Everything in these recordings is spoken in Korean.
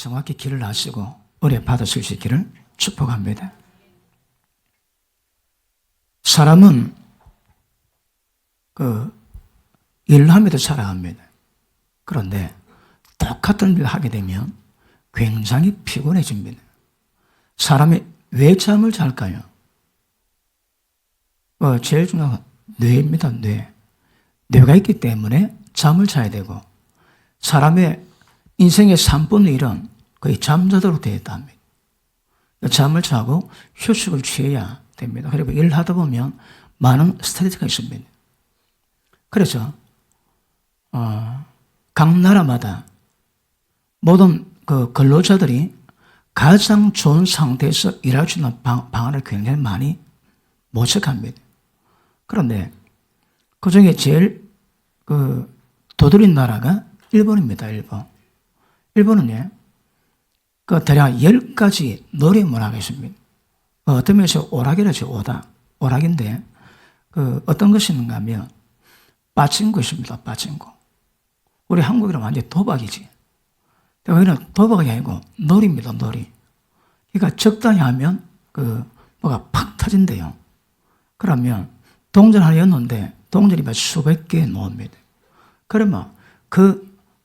정확히 길을 아시고 은혜 받으실 수 있기를 축복합니다. 사람은 일을 하면서 살아갑니다. 그런데 똑같은 일을 하게 되면 굉장히 피곤해집니다. 사람이 왜 잠을 잘까요? 제일 중요한 건 뇌입니다. 뇌가 있기 때문에 잠을 자야 되고, 사람의 인생의 3분의 1은 거의 잠자도록 되어 있다 합니다. 잠을 자고 휴식을 취해야 됩니다. 그리고 일을 하다 보면 많은 스트레스가 있습니다. 그래서 각 나라마다 모든 근로자들이 가장 좋은 상태에서 일할 수 있는 방안을 굉장히 많이 모색합니다. 그런데 그 중에 제일 도드린 나라가 일본입니다. 일본은요, 대략 10가지 놀이 문화가 있습니다. 어떤 면에서 오락이라죠. 오락인데, 어떤 것이 있는가 하면, 빠친코 있습니다. 빠친코. 우리 한국이랑 완전히 도박이지. 여기는 도박이 아니고 놀이입니다. 놀이. 그러니까 적당히 하면, 뭐가 팍 터진대요. 그러면, 동전 하나 였는데, 동전이 수백 개 놓습니다. 그러면,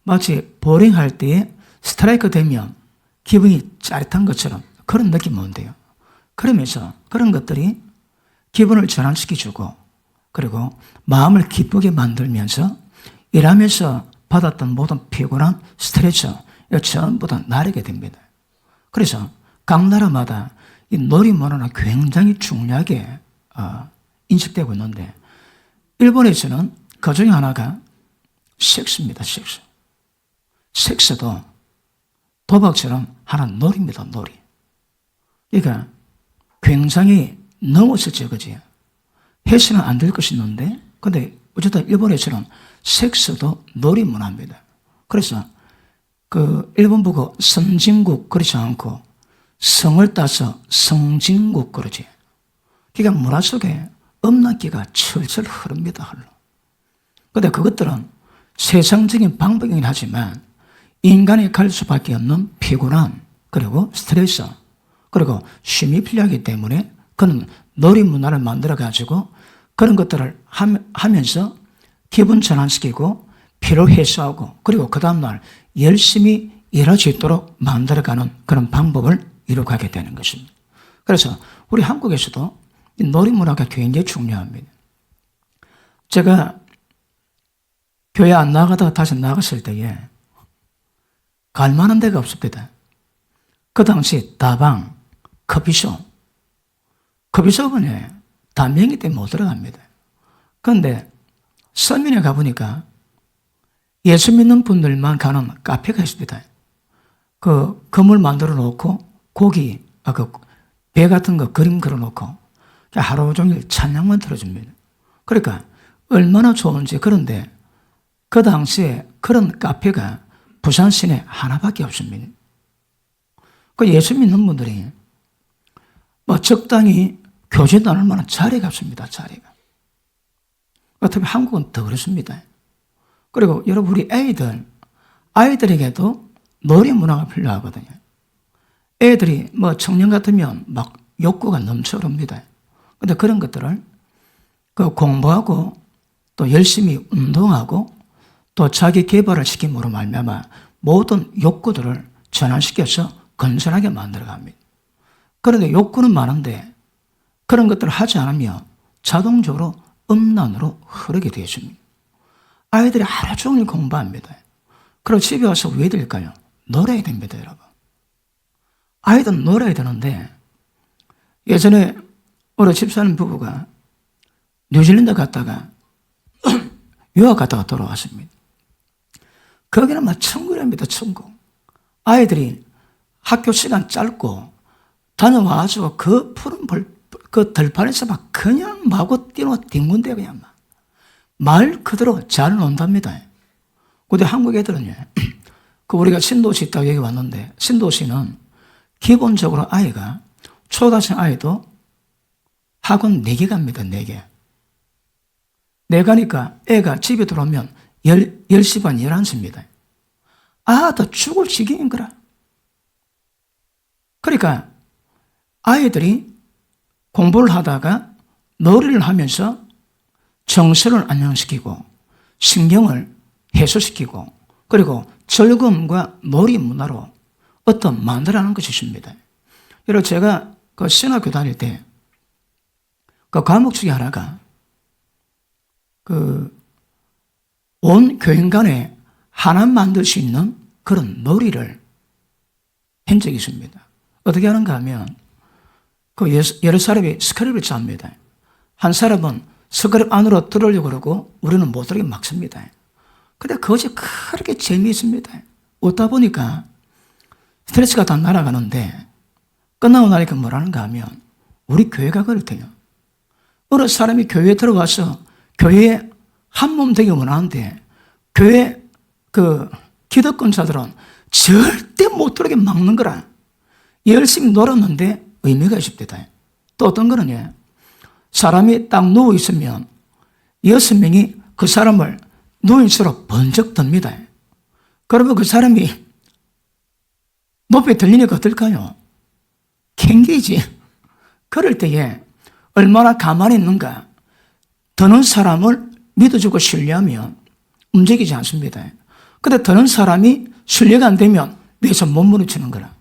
마치 보링 할 때에 스트라이크 되면, 기분이 짜릿한 것처럼 그런 느낌이 온대요. 그러면서 그런 것들이 기분을 전환시켜주고, 그리고 마음을 기쁘게 만들면서 일하면서 받았던 모든 피곤한 스트레스, 이거 전부 다 나르게 됩니다. 그래서 각 나라마다 이 놀이 문화는 굉장히 중요하게 인식되고 있는데, 일본에서는 그 중에 하나가 섹스입니다. 섹스도 도박처럼 하나 놀이입니다. 놀이. 그러니까 굉장히 넘어섰죠. 그지? 해서는 안 될 것이 있는데, 근데 어쨌든 일본에서는 섹스도 놀이 문화입니다. 그래서 일본 보고 선진국 그렇지 않고 성을 따서 성진국 그러지. 그러니까 문화 속에 음란기가 철철 흐릅니다. 흘러. 근데 그것들은 세상적인 방법이긴 하지만 인간이 갈 수밖에 없는 피곤함, 그리고 스트레스, 그리고 쉼이 필요하기 때문에 그는 놀이 문화를 만들어가지고 그런 것들을 하면서 기분 전환시키고 피로 해소하고, 그리고 그 다음날 열심히 일할 수 있도록 만들어가는 그런 방법을 이룩하게 되는 것입니다. 그래서 우리 한국에서도 이 놀이 문화가 굉장히 중요합니다. 제가 교회 안 나가다가 다시 나갔을 때에 갈 만한 데가 없습니다. 그 당시 다방, 커피숍은 다 명의 때문에 못 들어갑니다. 그런데 서민에 가보니까 예수 믿는 분들만 가는 카페가 있습니다. 건물 만들어 놓고 고기, 배 같은 거 그림 그려 놓고 하루 종일 찬양만 들어줍니다. 그러니까 얼마나 좋은지. 그런데 그 당시에 그런 카페가 부산 시내 하나밖에 없습니다. 예수 믿는 분들이 적당히 교제 나눌 만한 자리가 없습니다. 자리가. 어떻게 한국은 더 그렇습니다. 그리고 여러분, 우리 아이들에게도 놀이 문화가 필요하거든요. 애들이 청년 같으면 막 욕구가 넘쳐 흐릅니다. 근데 그런 것들을 공부하고 또 열심히 운동하고 또 자기 개발을 시킴으로 말미암아 모든 욕구들을 전환시켜서 건전하게 만들어갑니다. 그런데 욕구는 많은데 그런 것들을 하지 않으면 자동적으로 음란으로 흐르게 되어집니다. 아이들이 하루 종일 공부합니다. 그리고 집에 와서 왜 될까요? 놀아야 됩니다, 여러분. 아이들은 놀아야 되는데, 예전에 어느 집사님 부부가 뉴질랜드 갔다가 유학 갔다가 돌아왔습니다. 거기는 막 천국입니다, 천국. 아이들이 학교 시간 짧고 다녀와가지고 그 푸른 들판에서 막 그냥 마구 뒹군대 그냥 막. 말 그대로 잘 논답니다. 근데 한국 애들은요, 우리가 신도시 있다고 여기 왔는데, 신도시는 기본적으로 아이가, 초등학생 아이도 학원 4개 갑니다, 4개. 4가니까 애가 집에 들어오면 10시 반, 11시입니다. 더 죽을 지경인 거라. 그러니까 아이들이 공부를 하다가 놀이를 하면서 정서를 안정시키고 신경을 해소시키고 그리고 즐거움과 놀이 문화로 어떤 만들어가는 것이십니다. 여러분 제가 그 신학교 다닐 때 그 과목 중에 하나가 그 온 교인간에 하나 만들 수 있는 그런 놀이를 한 적이 있습니다. 어떻게 하는가 하면 그 여러 사람이 스크립을 짭니다. 한 사람은 스크립 안으로 들어오려고 그러고 우리는 못 들어오게 막습니다. 근데 그것이 그렇게 재미있습니다. 웃다 보니까 스트레스가 다 날아가는데 끝나고 나니까 뭐라는가 하면 우리 교회가 그렇대요. 어느 사람이 교회에 들어와서 교회에 한 몸 되기 원하는데 교회 그 기득권자들은 절대 못 들어오게 막는 거라. 열심히 놀았는데 의미가 있습니다. 또 어떤 거는요. 사람이 딱 누워 있으면 6명이 그 사람을 누운 채로 번쩍 듭니다. 그러면 그 사람이 높이 들리니까 어떨까요? 캥기지. 그럴 때에 얼마나 가만히 있는가. 드는 사람을 믿어주고 신뢰하면 움직이지 않습니다. 근데 드는 사람이 신뢰가 안 되면 위에서 못 무너지는 거라.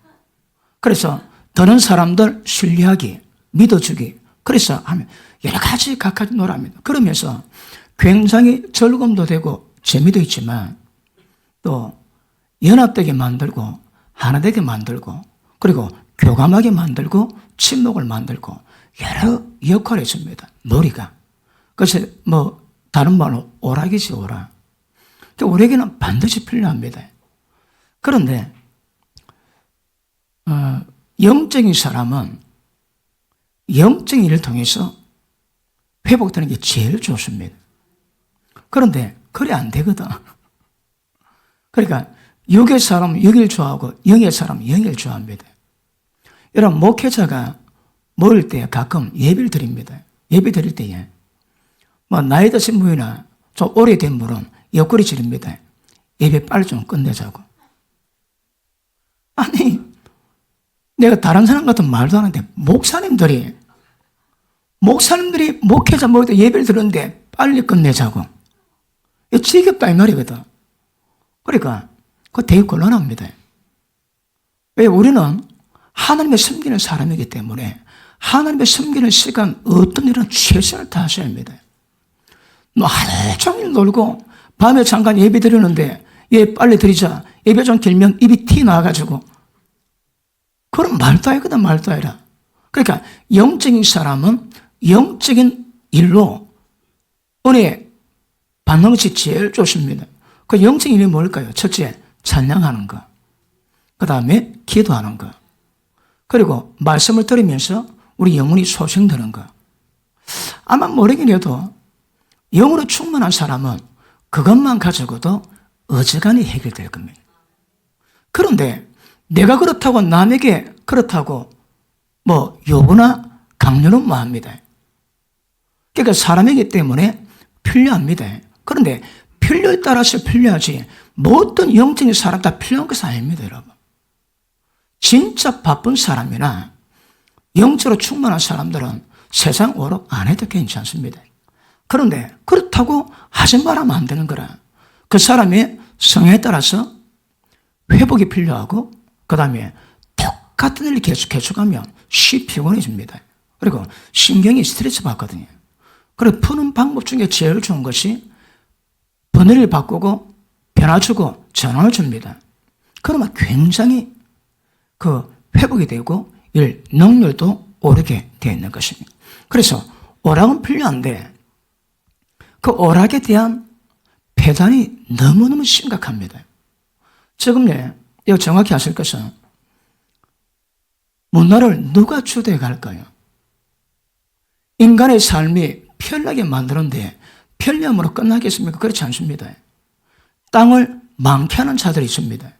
그래서 드는 사람들 신뢰하기, 믿어주기. 그래서 하면 여러 가지 각가지 놀아합니다. 그러면서 굉장히 즐거움도 되고 재미도 있지만 또 연합되게 만들고 하나되게 만들고 그리고 교감하게 만들고 친목을 만들고 여러 역할이 있습니다. 놀이가. 그래서 뭐 다른 말로 오락이지 오락. 우리에게는 반드시 필요합니다. 그런데 영적인 사람은 영적인 일을 통해서 회복되는 게 제일 좋습니다. 그런데 그래 안 되거든. 그러니까 육의 사람은 육을 좋아하고 영의 사람은 영을 좋아합니다. 여러분 목회자가 모일 때 가끔 예배를 드립니다. 예배 드릴 때에 뭐 나이 드신 분이나 좀 오래된 분은 옆구리 지릅니다. 예배 빨리 좀 끝내자고. 아니 내가 다른 사람 같은 말도 하는데 목사님들이 목회자 모일 때 예배를 드렸는데 빨리 끝내자고. 이거 지겹다 이 말이거든. 그러니까 그거 되게 곤란합니다. 왜 우리는 하나님의 섬기는 사람이기 때문에 하나님의 섬기는 시간 어떤 일은 최선을 다하셔야 합니다. 너 하루 종일 놀고 밤에 잠깐 예배 드리는데 예 빨리 드리자. 예배 좀 길면 입이 티 나와가지고 그럼 말도 아니거든 말도 아니라. 그러니까 영적인 사람은 영적인 일로 은혜 받는 것이 제일 좋습니다. 그 영적인 일이 뭘까요? 첫째 찬양하는 거. 그 다음에 기도하는 거. 그리고 말씀을 들으면서 우리 영혼이 소생되는 거. 아마 모르긴 해도 영으로 충만한 사람은 그것만 가지고도 어지간히 해결될 겁니다. 그런데 내가 그렇다고 남에게 그렇다고 뭐 요구나 강요는 뭐합니다. 그러니까 사람이기 때문에 필요합니다. 그런데 필요에 따라서 필요하지 모든 영적인 사람 다 필요한 것은 아닙니다, 여러분. 진짜 바쁜 사람이나 영적으로 충만한 사람들은 세상 오락 안 해도 괜찮습니다. 그런데 그렇다고 하지 말하면 안 되는 거라. 그 사람의 성향에 따라서 회복이 필요하고 그 다음에 똑같은 일을 계속하면 쉽 피곤해집니다. 그리고 신경이 스트레스 받거든요. 그래서 푸는 방법 중에 제일 좋은 것이 번호를 바꾸고 변화 주고 전환을 줍니다. 그러면 굉장히 그 회복이 되고 일 능률도 오르게 되어 있는 것입니다. 그래서 오락은 필요한데 그 오락에 대한 폐단이 너무너무 심각합니다. 지금 이거 정확히 아실 것은 문화를 누가 주도해 갈까요? 인간의 삶이 편하게 만드는데 편리함으로 끝나겠습니까? 그렇지 않습니다. 땅을 망케 하는 자들이 있습니다.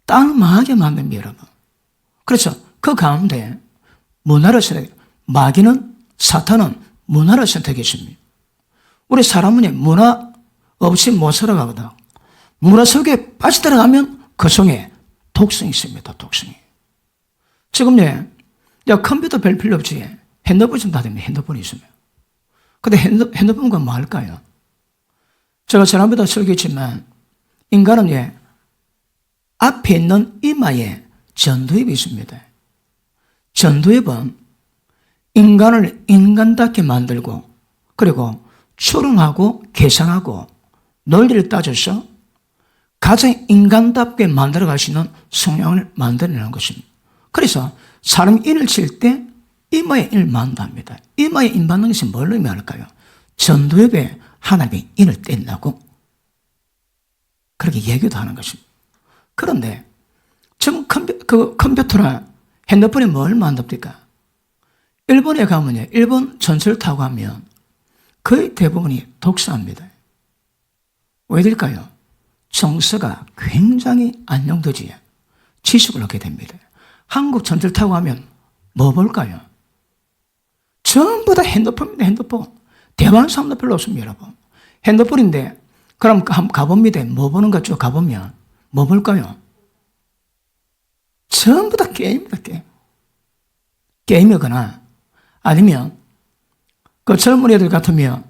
땅을 망하게 만듭니다, 여러분. 그래서 그 가운데 문화를 마귀는 사탄은 문화를 선택했습니다. 우리 사람은 문화 없이 못 살아가거든. 문화 속에 빠져들어가면 그 속에 독성이 있습니다. 독성이. 지금 야, 컴퓨터 별 필요 없지. 핸드폰 좀 다 됩니다. 핸드폰이 있으면. 근데 핸드폰과 뭐 할까요? 제가 지난번에도 설교했지만, 인간은 앞에 있는 이마에 전두엽이 있습니다. 전두엽은 인간을 인간답게 만들고, 그리고 추론하고 계산하고 논리를 따져서 가장 인간답게 만들어갈 수 있는 성향을 만들어내는 것입니다. 그래서 사람이 인을 칠 때 이마에 인을 만든답니다. 이마에 인 받는 것이 뭘 의미할까요? 전두엽에 하나님이 인을 뗀다고 그렇게 얘기도 하는 것입니다. 그런데 지금 컴퓨터나 핸드폰이 뭘 만듭니까? 일본에 가면요, 일본 전철 타고 가면 거의 대부분이 독서합니다. 왜일까요? 정서가 굉장히 안정되지 지식을 얻게 됩니다. 한국 전철 타고 가면 뭐 볼까요? 전부 다 핸드폰입니다. 핸드폰. 대만 사람도 별로 없습니다, 여러분. 핸드폰인데 그럼 한번 가봅니다. 뭐 보는 거 쭉 가보면 뭐 볼까요? 전부 다 게임입니다. 게임. 게임이거나 아니면 그 젊은 애들 같으면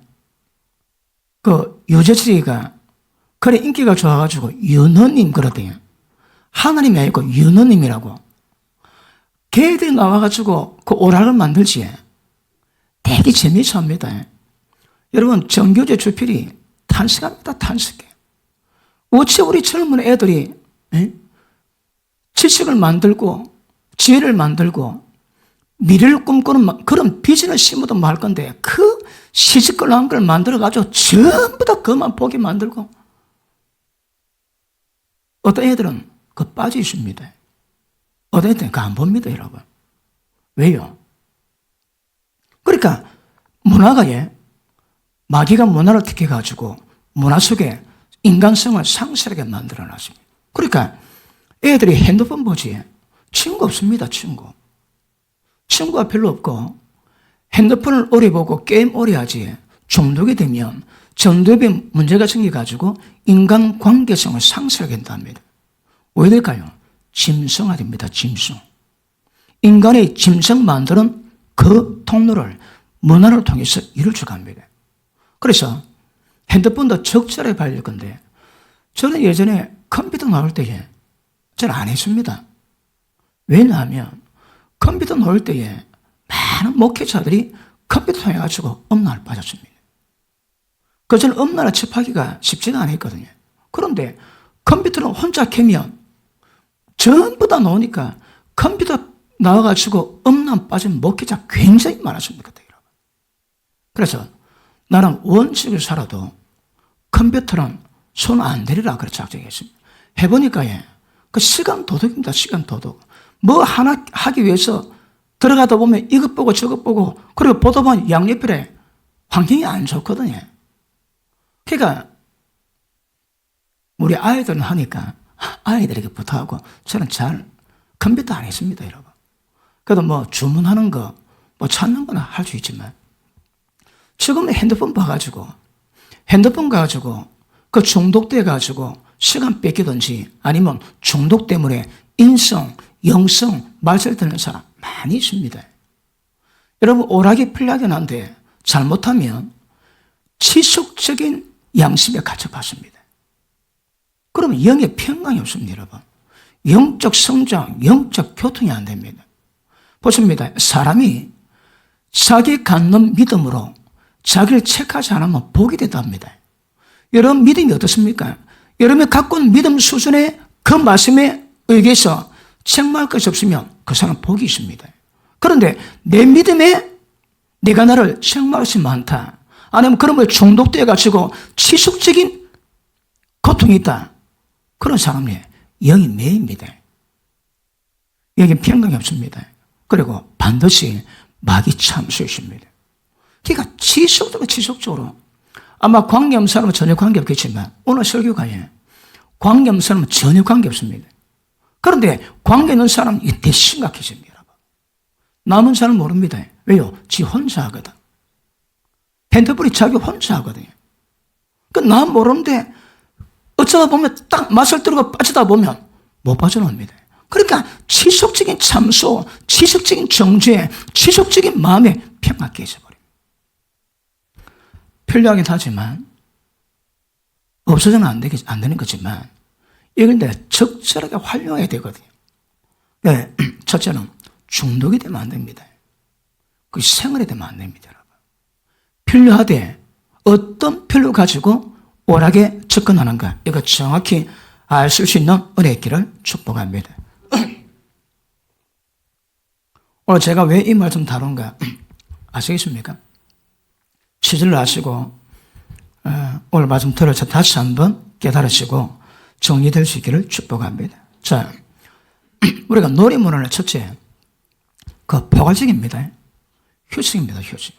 그 유재석이가 그래 인기가 좋아가지고 윤호님 그러대요. 하나님이 아니고 윤호님이라고. 걔들이 나와가지고 그 오락을 만들지. 되게 재미있어 합니다. 여러분, 정교재 주필이 탄식합니다. 탄식해. 어찌 우리 젊은 애들이 지식을 만들고 지혜를 만들고 미래를 꿈꾸는 그런 비전을 심어도 말 건데 그 시집걸로 걸 만들어가지고 전부 다 그만 보게 만들고 어떤 애들은 그 빠져 있습니다. 어떤 애들은 그 안 봅니다, 여러분. 왜요? 그러니까 문화가 마귀가 문화를 택해가지고 문화 속에 인간성을 상실하게 만들어놨습니다. 그러니까 애들이 핸드폰 보지 친구 없습니다. 친구가 별로 없고 핸드폰을 오래 보고 게임 오래 하지 중독이 되면 전두엽에 문제가 생겨가지고 인간 관계성을 상실하게 된답니다. 왜 될까요? 짐승화됩니다. 짐승. 인간의 짐승 만드는 그 통로를 문화를 통해서 이룰 줄 압니다. 그래서 핸드폰도 적절하게 봐야 될 건데 저는 예전에 컴퓨터 나올 때에 저는 안 했습니다. 왜냐하면 컴퓨터 나올 때에 많은 목회자들이 컴퓨터 통해가지고 엄란을 빠졌습니다. 그전에 엄란을 접하기가 쉽지가 않았거든요. 그런데 컴퓨터는 혼자 켜면 전부 다 나오니까 컴퓨터 나와가지고 엄란 빠진 목회자 굉장히 많았습니다. 그때 여러분. 그래서 나는 원칙을 살아도 컴퓨터는 손 안 대리라 그렇게 작정했습니다. 해보니까 그 시간 도둑입니다. 시간 도둑. 뭐 하나 하기 위해서 들어가다 보면 이것 보고 저것 보고 그리고 보다 보면 양옆에 환경이 안 좋거든요. 그러니까 우리 아이들은 하니까 아이들에게 부탁하고 저는 잘 컴퓨터 안 했습니다, 여러분. 그래도 뭐 주문하는 거, 뭐 찾는 거나 할 수 있지만 지금 핸드폰 봐가지고 핸드폰 가지고 그 중독돼 가지고 시간 뺏기든지 아니면 중독 때문에 인성, 영성 말살되는 사람 많이 있습니다. 여러분 오락이 필요하긴 한데 잘못하면 지속적인 양심에 갇혀봤습니다. 그러면 영의 평강이 없습니다, 여러분. 영적 성장, 영적 교통이 안 됩니다. 보십니다. 사람이 자기 갖는 믿음으로 자기를 체크하지 않으면 복이 된답니다. 여러분 믿음이 어떻습니까? 여러분이 갖고 있는 믿음 수준의 그 말씀에 의해서 책망할 것이 없으면 그 사람 복이 있습니다. 그런데 내 믿음에 내가 나를 책망할 것이 많다. 아니면 그런 거에 중독되어 가지고 지속적인 고통이 있다. 그런 사람이 영이 매입니다. 여기 평강이 없습니다. 그리고 반드시 마귀 참수 있습니다. 그러니까 지속적으로 아마 관계 없는 사람은 전혀 관계 없겠지만 오늘 설교가에 관계 없는 사람은 전혀 관계 없습니다. 그런데 관계 있는 사람은 이때 심각해집니다. 남은 사람은 모릅니다. 왜요? 지 혼자 하거든. 핸드폰이 자기 혼자 하거든요. 나 모르는데 어쩌다 보면 딱 맛을 들고 빠지다 보면 못 빠져나옵니다. 그러니까 지속적인 참소, 지속적인 정죄, 지속적인 마음의 평화가 깨져버립니다. 편리하긴 하지만 없어서는 안 되는 거지만 이걸 내가 적절하게 활용해야 되거든요. 네, 첫째는 중독이 되면 안 됩니다. 그 생활이 되면 안 됩니다. 여러분. 필요하되 어떤 필요를 가지고 옳게 접근하는가, 이거 정확히 알 수 있는 은혜의 길을 축복합니다. 오늘 제가 왜 이 말씀 다룬가 아시겠습니까? 취지를 아시고 오늘 말씀 들어서 다시 한번 깨달으시고 정리될 수 있기를 축복합니다. 자, 우리가 놀이 문화는 첫째, 그 포괄적입니다. 휴식입니다, 휴식.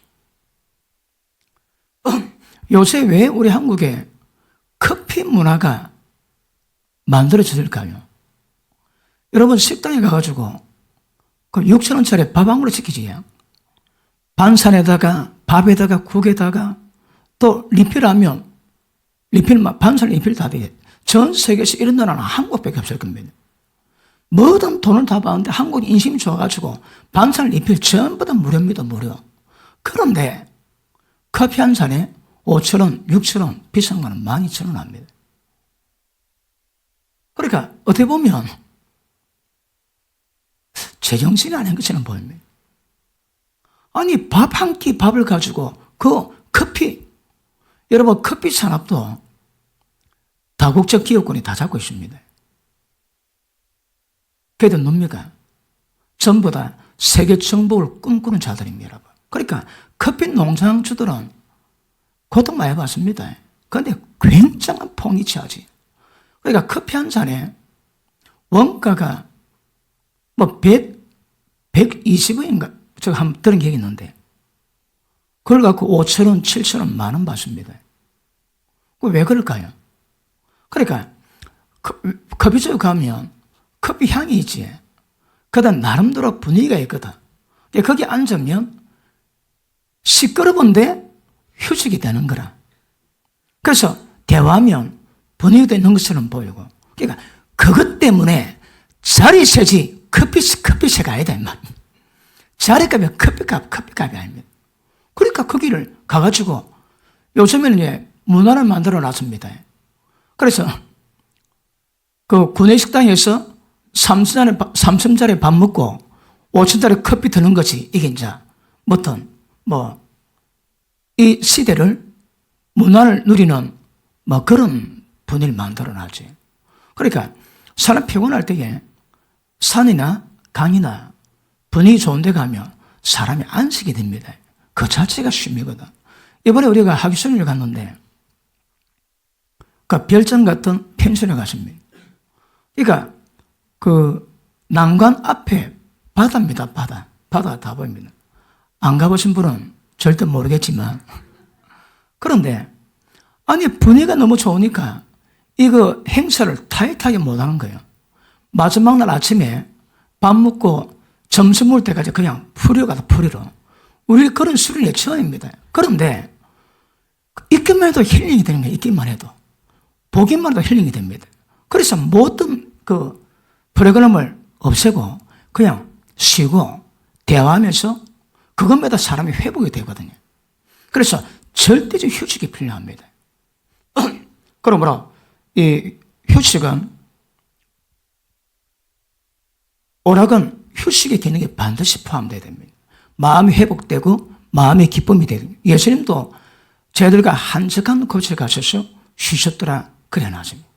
요새 왜 우리 한국에 커피 문화가 만들어질까요? 여러분 식당에 가가지고 그 6,000원짜리 밥 한 그릇 시키지. 반찬에다가 밥에다가 국에다가 또 리필하면 반찬 리필 다 되게. 전 세계에서 이런 나라는 한국밖에 없을 겁니다. 뭐든 돈을 다 받는데 한국이 인심이 좋아가지고 반찬 리필 전부 다 무료입니다, 무료. 그런데 커피 한 잔에 5,000원, 6,000원, 비싼 거는 12,000원 합니다. 그러니까 어떻게 보면 제정신이 아닌 것처럼 보입니다. 아니 밥 한 끼 밥을 가지고 그 커피, 여러분 커피 산업도 다국적 기업군이 다 잡고 있습니다. 걔들 뭡니까? 전부 다 세계 정복을 꿈꾸는 자들입니다, 여러분. 그러니까 커피 농장주들은 고통 많이 받습니다. 그런데 굉장한 폭리차지. 그러니까 커피 한 잔에 원가가 뭐 120원인가? 제가 한번 들은 기억이 있는데 그걸 갖고 5,000원, 7,000원, 10,000원 받습니다. 왜 그럴까요? 그러니까 커피숍에 가면 커피 향이 있지. 그다음 나름대로 분위기가 있거든. 거기 앉으면 시끄러운데 휴식이 되는 거라. 그래서 대화하면 분위기도 있는 것처럼 보이고. 그러니까 그것 때문에 자리 세지 커피세가 아니다 이 말. 자리값이 커피값이 아닙니다. 그러니까 거기를 가가지고 요즘에는 이제 문화를 만들어 놨습니다. 그래서 그 구내식당에서 3,000짜리 밥 먹고 5,000짜리 커피 드는 것이 이게 이제 이 시대를 문화를 누리는 그런 분위기를 만들어 놨지. 그러니까 사람 피곤할 때에 산이나 강이나 분위기 좋은 데 가면 사람이 안식이 됩니다. 그 자체가 쉼이거든. 이번에 우리가 하기순을 갔는데 그 별장 같은 펜션에 갔습니다. 그러니까 그 난간 앞에 바다입니다, 바다. 바다가 다 보입니다. 안 가보신 분은 절대 모르겠지만 그런데 아니 분위기가 너무 좋으니까 이거 행사를 타이트하게 못하는 거예요. 마지막 날 아침에 밥 먹고 점심 먹을 때까지 그냥 풀이로 가다 풀이로. 우리 그런 수련회 처음입니다. 그런데 있기만 해도 힐링이 되는 거예요. 있기만 해도. 보기만 해도 힐링이 됩니다. 그래서 모든 그 프로그램을 없애고 그냥 쉬고 대화하면서 그것마다 사람이 회복이 되거든요. 그래서 절대적 휴식이 필요합니다. 그러므로 이 휴식은 오락은 휴식의 기능이 반드시 포함되어야 됩니다. 마음이 회복되고 마음의 기쁨이 되고 예수님도 저희들과 한적한 곳에 가셔서 쉬셨더라 그래 놨습니다.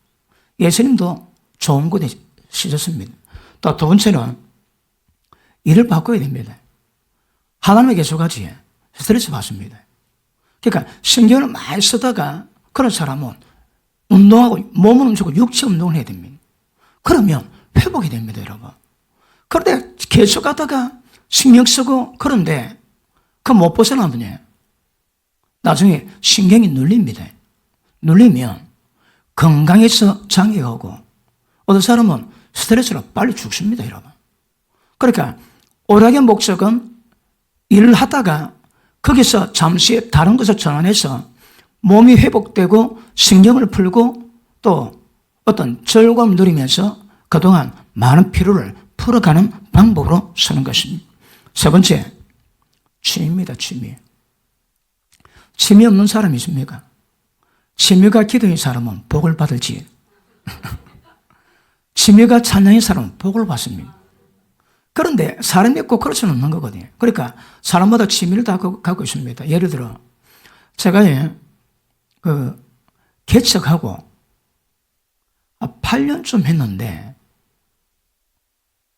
예수님도 좋은 곳에 쉬셨습니다. 또 두 번째는 일을 바꿔야 됩니다. 하나님의 계속하지 스트레스 받습니다. 그러니까 신경을 많이 쓰다가 그런 사람은 운동하고 몸을 움직이고 육체 운동을 해야 됩니다. 그러면 회복이 됩니다, 여러분. 그런데 계속 하다가 신경 쓰고 그런데 그 못 벗어나면 나중에 신경이 눌립니다. 눌리면 건강에서 장애가 오고 어떤 사람은 스트레스로 빨리 죽습니다, 여러분. 그러니까 오락의 목적은 일을 하다가 거기서 잠시 다른 것을 전환해서 몸이 회복되고 신경을 풀고 또 어떤 즐거움을 누리면서 그동안 많은 피로를 풀어가는 방법으로 쓰는 것입니다. 세 번째, 취미입니다. 취미. 취미 없는 사람이 있습니까? 취미가 기도인 사람은 복을 받을지 취미가 찬양인 사람은 복을 받습니다. 그런데 사람이 꼭 그럴 수는 없는 거거든요. 그러니까 사람마다 취미를 다 갖고 있습니다. 예를 들어 제가 개척하고 8년쯤 했는데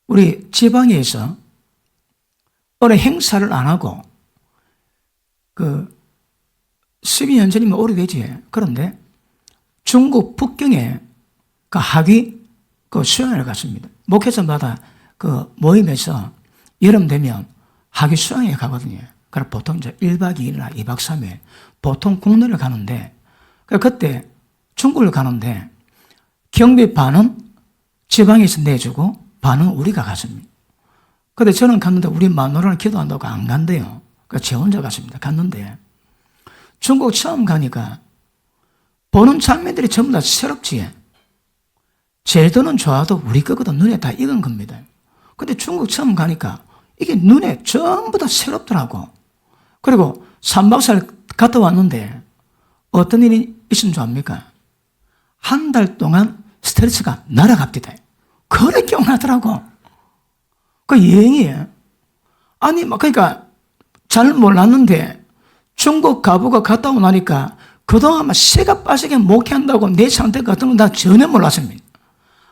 우리 지방에서 어느 행사를 안 하고 12년 전이면 오래되지. 그런데 중국 북경에 학위 수양을 갔습니다. 목회자마다 모임에서 여름 되면 학위 수양에 가거든요. 그래서 보통 이제 1박 2일이나 2박 3일 보통 국내를 가는데 그때 중국을 가는데 경비 반은 지방에서 내주고 반은 우리가 갔습니다. 근데 저는 갔는데 우리 마누라는 기도한다고 안 간대요. 그러니까 제 혼자 갔습니다. 갔는데 중국 처음 가니까 보는 장면들이 전부 다 새롭지. 제도는 좋아도 우리 거거든 눈에 다 익은 겁니다. 근데 중국 처음 가니까 이게 눈에 전부 다 새롭더라고. 그리고 3박 4일 갔다 왔는데 어떤 일이 있은 줄 압니까? 한 달 동안 스트레스가 날아갑니다. 그래 경하더라고. 그 여행이에요. 아니, 그러니까 잘 몰랐는데 중국 가보고 갔다 오고 나니까 그동안 새가 빠지게 목회한다고 내 상태가 어떤 건 나 전혀 몰랐습니다.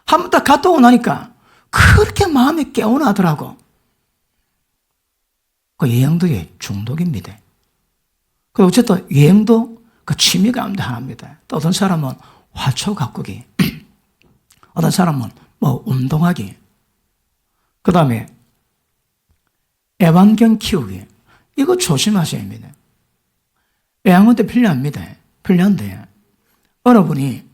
한 번 딱 갔다 오고 나니까 그렇게 마음이 개운하더라고. 그 여행도의 중독입니다. 그 어쨌든 여행도 그 취미 가운데 하나입니다. 또 어떤 사람은 화초 가꾸기, 어떤 사람은 운동하기, 그 다음에 애완견 키우기. 이거 조심하셔야 합니다. 애완견도 필요합니다. 필요한데 어느 분이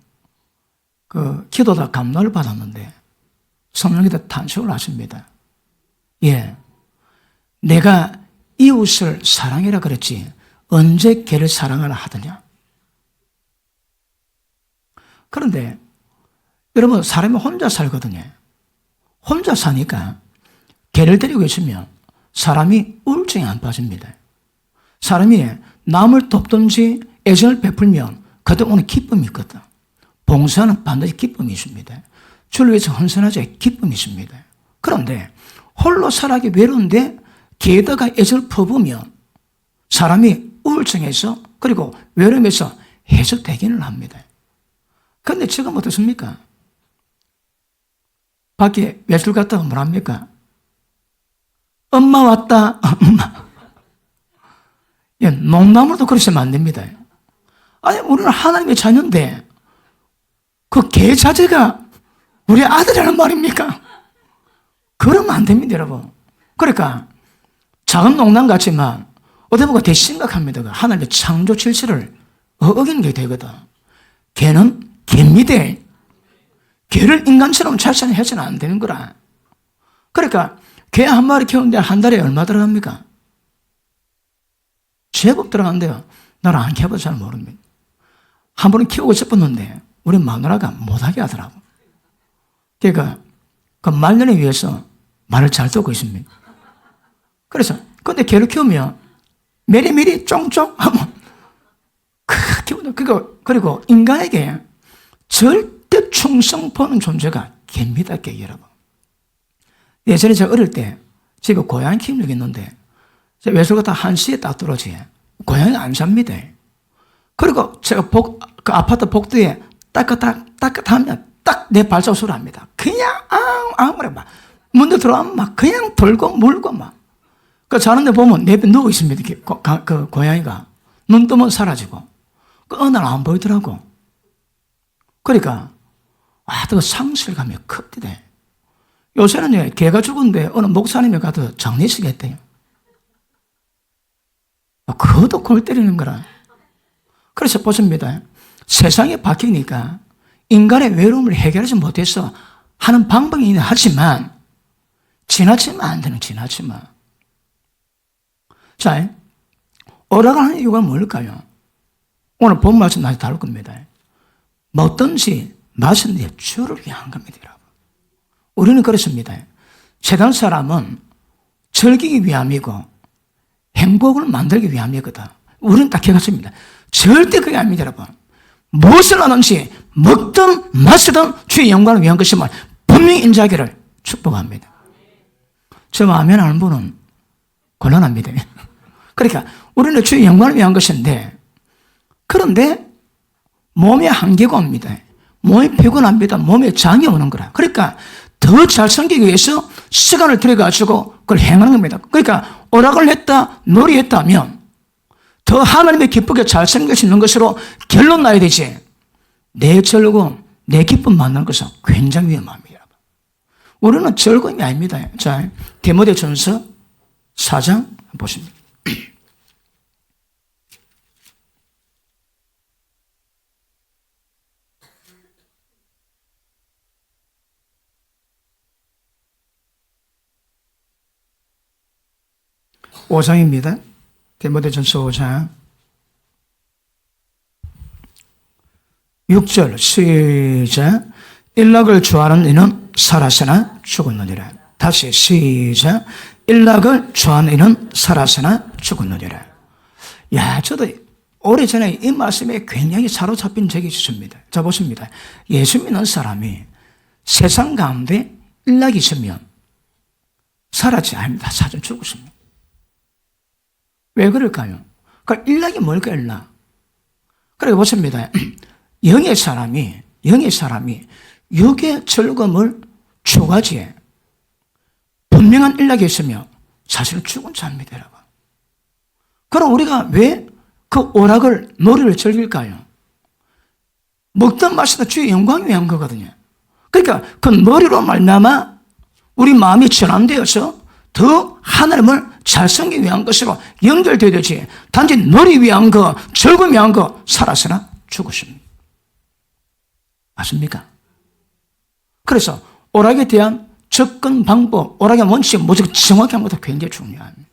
기도다 감동을 받았는데 성령께서 탄식을 하십니다. 예, 내가 이웃을 사랑해라 그랬지 언제 걔를 사랑하라 하더냐. 그런데 여러분 사람이 혼자 살거든요. 혼자 사니까 개를 데리고 있으면 사람이 우울증에 안 빠집니다. 사람이 남을 돕든지 애정을 베풀면 그때 오는 기쁨이 있거든. 봉사는 반드시 기쁨이 있습니다. 주를 위해서 헌신하자 기쁨이 있습니다. 그런데 홀로 살아기 외로운데 게다가 애정을 퍼부으면 사람이 우울증에서 그리고 외로움에서 해소되기는 합니다. 그런데 지금 어떻습니까? 밖에 외출 갔다가 뭐랍니까? 엄마 왔다. 엄마. 예, 농담으로도 그러시면 안 됩니다. 아니 우리는 하나님의 자녀인데 그 개 자체가 우리 아들이라는 말입니까? 그러면 안 됩니다, 여러분. 그러니까 작은 농담 같지만 어떻게 보면 되게 심각합니다. 하나님의 창조 질서를 어기는 게 되거든. 개는 개입니다. 개를 인간처럼 잘살해서는 안 되는 거라. 그러니까 개 한 마리 키우는데 한 달에 얼마 들어갑니까? 제법 들어간대요. 나는 안 키워봐서 잘 모릅니다. 한 번은 키우고 싶었는데 우리 마누라가 못하게 하더라고. 그러니까 그 말년에 위해서 말을 잘 듣고 있습니다. 그래서 근데 개를 키우면 메리메리 쫑쫑 하면 그리고 인간에게 절대 충성 보는 존재가 개입니다, 개 여러분. 예전에 제가 어릴 때 집에 고양이 키운 적이 있는데 외솔 갔다 1시에 딱 떨어지. 고양이가 안 잡니다. 그리고 제가 그 아파트 복도에 따뜻하면 딱 내 발자국 소리 합니다. 그냥 아무래 막 문도 들어가면 막 그냥 돌고 물고 막. 그 자는데 보면 내 옆에 누워 있습니다. 그 고양이가 눈 뜨면 사라지고. 그 어느 날 안 보이더라고. 그러니까 그 상실감이 큽니다. 요새는 개가 죽은데 어느 목사님이 가도 장례식 했대요. 그것도 골 때리는 거라. 그래서 보십니다. 세상이 바뀌니까 인간의 외로움을 해결하지 못해서 하는 방법이 있긴 하지만 지나치면 안 되는 지나치면. 자, 오락하는 이유가 뭘까요? 오늘 본 말씀 다시 다룰 겁니다. 뭐든지 마시는 데 주를 위한 겁니다, 여러분. 우리는 그렇습니다. 세상 사람은 즐기기 위함이고 행복을 만들기 위함이거든. 우리는 딱 해갔습니다. 절대 그게 아닙니다, 여러분. 무엇을 하든지 먹든 마시든 주의 영광을 위한 것이면 분명히 인자하기를 축복합니다. 저 아멘 하는 분은 곤란합니다. 그러니까 우리는 주의 영광을 위한 것인데, 그런데 몸에 한계가 옵니다. 몸이 피곤합니다. 몸에 장이 오는 거라. 그러니까 더 잘 섬기기 위해서 시간을 들여가지고 그걸 행하는 겁니다. 그러니까 오락을 했다, 놀이했다 하면 더 하나님의 기쁘게 잘 섬길 수 있는 것으로 결론 나야 되지. 내 즐거움, 내 기쁨 만나는 것은 굉장히 위험합니다. 우리는 즐거움이 아닙니다. 자, 디모데전서 4장 보십니다. 5장입니다. 디모데전서 5장 6절 시작. 일락을 좋아하는 이는 살았으나 죽었느니라. 다시 시작. 일락을 좋아하는 이는 살았으나 죽었느니라. 야, 저도 오래전에 이 말씀에 굉장히 사로잡힌 적이 있습니다. 자, 보십니다. 예수 믿는 사람이 세상 가운데 일락이 있으면 살았지 아닙니다. 사전 죽었습니다. 왜 그럴까요? 그러니까 일락이 뭘까요, 일락? 그래 보십니다. 영의 사람이 육의 즐거움을 추구하지에 분명한 일락이 있으면 사실은 죽은 자입니다, 여러분. 그럼 우리가 왜 그 오락을, 놀이를 즐길까요? 먹던 마시던 주의 영광을 위한 거거든요. 그러니까 그 놀이로 말미암아 우리 마음이 전환되어서 더 하나님을 잘 섬기기 위한 것으로 연결되어야 되지. 단지 놀이 위한 거, 즐거움 위한 거 살았으나 죽었습니다. 맞습니까? 그래서 오락에 대한 접근 방법, 오락의 원칙, 무조건 정확히 한 것도 굉장히 중요합니다.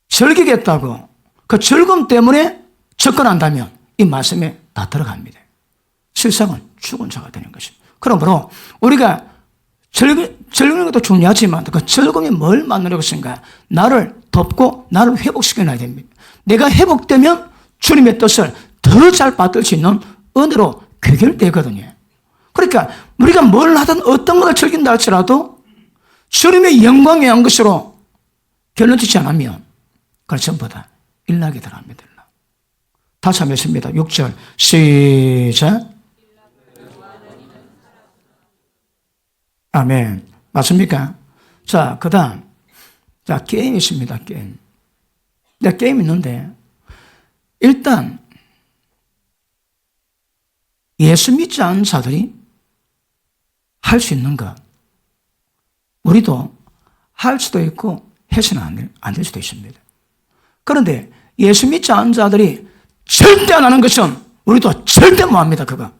즐기겠다고 그 즐거움 때문에 접근한다면 이 말씀에 다 들어갑니다. 실상은 죽은 자가 되는 것입니다. 그러므로 우리가 즐기는 것도 중요하지만 그 즐거움이 뭘 만나는 것인가? 나를 덮고 나를 회복시켜놔야 됩니다. 내가 회복되면 주님의 뜻을 더 잘 받을 수 있는 은혜로 귀결되거든요. 그러니까 우리가 뭘 하든 어떤 것을 즐긴다 할지라도 주님의 영광에 의한 것으로 결론짓지 않으면 그걸 전부 다 일락이 들어갑니다. 다시 한번 했습니다. 6절 시작. 아멘. 맞습니까? 자, 그 다음. 자, 게임이 있습니다. 게임. 네, 게임 있는데 일단 예수 믿지 않은 자들이 할 수 있는 것, 우리도 할 수도 있고 해서는 안 될 수도 있습니다. 그런데 예수 믿지 않은 자들이 절대 안 하는 것은 우리도 절대 못 합니다. 그거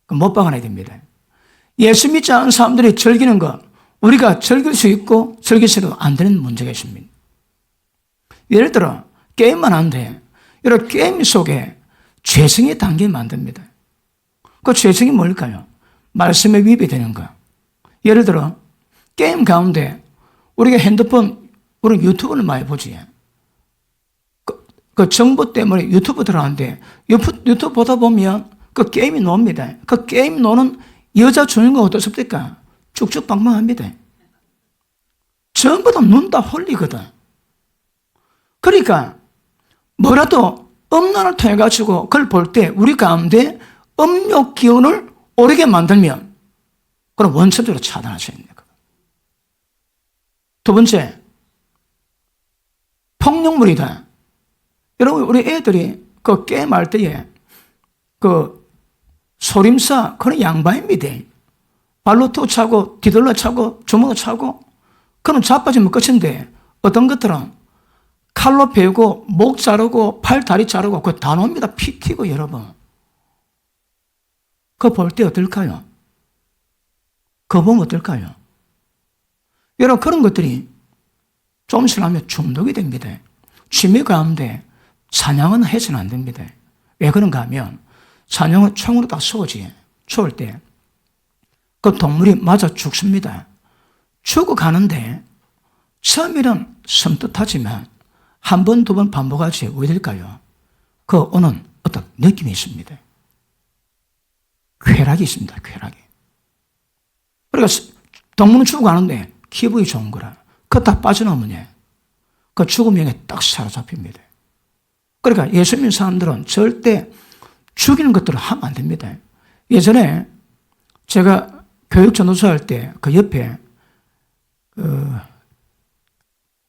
못 박아내야 됩니다. 예수 믿지 않은 사람들이 즐기는 것, 우리가 즐길 수 있고 즐기서도 안 되는 문제가 있습니다. 예를 들어 게임만 하는데 이런 게임 속에 죄성이 담기면 안 됩니다. 그 죄성이 뭘까요? 말씀에 위배되는 거. 예를 들어 게임 가운데 우리가 핸드폰, 우리 유튜브를 많이 보지. 그 정보 때문에 유튜브 들어가는데 유튜브 보다 보면 그 게임이 나옵니다. 그 게임 노는 여자 주인공 어떻습니까? 쭉쭉 방방합니다. 전부 다 눈 다 홀리거든. 그러니까 뭐라도 음란을 통해 가지고 그걸 볼 때 우리 가운데 음욕 기운을 오르게 만들면 그럼 원천적으로 차단하셔야 됩니다. 두 번째, 폭력물이다. 여러분, 우리 애들이 그 게임할 때에 그 소림사, 그런 양반입니다. 발로 또 차고, 뒤돌려 차고, 주먹을 차고, 그럼 자빠지면 끝인데, 어떤 것들은 칼로 베고, 목 자르고, 팔, 다리 자르고, 그거 다 놉니다. 피 튀고, 여러분. 그거 볼 때 어떨까요? 그거 보면 어떨까요? 여러분, 그런 것들이 좀 지나면 중독이 됩니다. 취미 가운데 사냥은 해서는 안 됩니다. 왜 그런가 하면, 사냥은 총으로 딱 쏘지. 쏠 때 그 동물이 맞아 죽습니다. 죽어가는데 처음에는 섬뜩하지만 한 번, 두 번 반복하지 왜 될까요? 그 오는 어떤 느낌이 있습니다. 쾌락이 있습니다. 쾌락이. 그러니까 동물은 죽어가는데 기분이 좋은 거라. 그거 다 빠져나오면 그 죽음형에 딱 사로잡힙니다. 그러니까 예수 믿는 사람들은 절대 죽이는 것들을 하면 안 됩니다. 예전에 제가 교육 전도사 할 때 그 옆에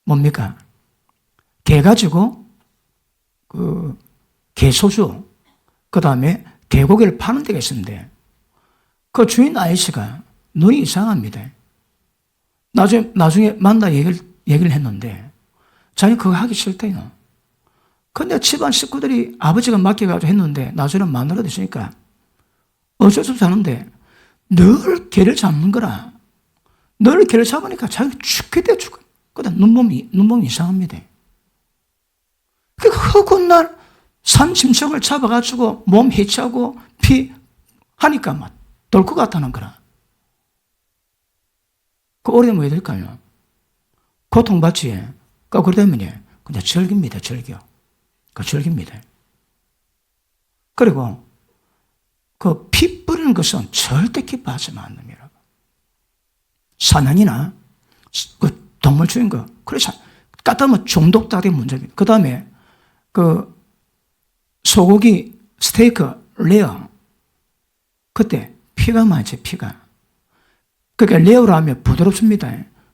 뭡니까? 개 가지고 개소주, 그 다음에 개고기를 파는 데가 있었는데 그 주인 아저씨가 눈이 이상합니다. 나중에 만나 얘기를 했는데 자기 그거 하기 싫대요. 근데 집안 식구들이 아버지가 맡겨가지고 했는데 나중에 마누라 됐으니까 어쩔 수 없이 하는데 늘 개를 잡는 거라. 늘 개를 잡으니까 자기가 죽겠대 죽어. 그다음 눈몸이 이상합니다. 그러니까 허군 날 산짐승을 잡아가지고 몸 해치하고 피 하니까 막 돌 것 같다는 거라. 그 오래되면 왜 될까요? 고통받지. 그러면 그냥 즐깁니다. 즐겨. 즐깁니다. 그리고 그 피 뿌리는 것은 절대 기뻐하지는 않습니다. 사냥이나 그 동물 죽인 거. 그래서 까다면 중독자의 문제입니다. 그 다음에 그 소고기 스테이크 레어 그때 피가 많지 피가. 그러니까 레어로 하면 부드럽습니다.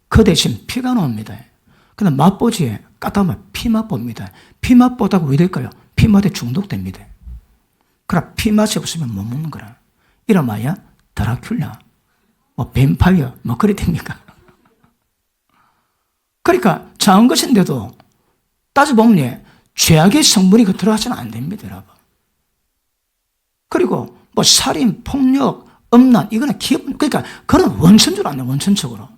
그 대신 피가 나옵니다. 근데 맛보지 까다면 피 맛봅니다. 피 맛보다가 왜 될까요? 피 맛에 중독됩니다. 그럼 피 맛이 없으면 못 먹는 거라. 이러마야 드라큘라, 뱀파이어, 그리 됩니까? 그러니까 작은 것인데도 따져보면 죄악의 성분이 들어가서는 안 됩니다, 여러분. 그리고 살인, 폭력, 음란, 이거는 기본, 그러니까 그런 원천적으로 안 돼요, 원천적으로.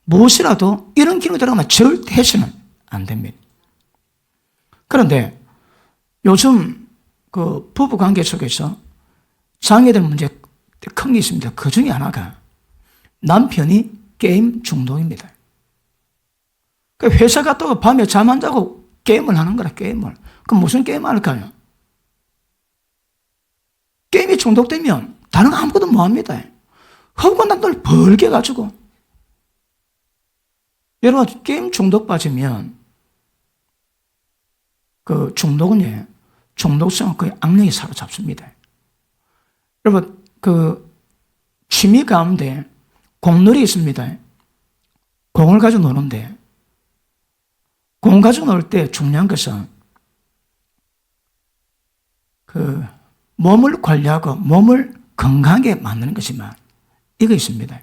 무엇이라도 이런 기능이 들어가면 절대 해서는 안 됩니다. 그런데 요즘 그 부부 관계 속에서 장애될 문제 큰 게 있습니다. 그 중에 하나가 남편이 게임 중독입니다. 회사 갔다가 밤에 잠 안 자고 게임을 하는 거라, 게임을. 그럼 무슨 게임 할까요? 게임이 중독되면 다른 거 아무것도 못 합니다. 허구한 남들 벌게 가지고. 여러분, 게임 중독 빠지면 그 중독은 중독성은 거의 악령이 사로잡습니다. 여러분, 그 취미 가운데 공놀이 있습니다. 공을 가지고 노는데 공 가지고 놀 때 중요한 것은 그 몸을 관리하고 몸을 건강하게 만드는 것이지만 이거 있습니다.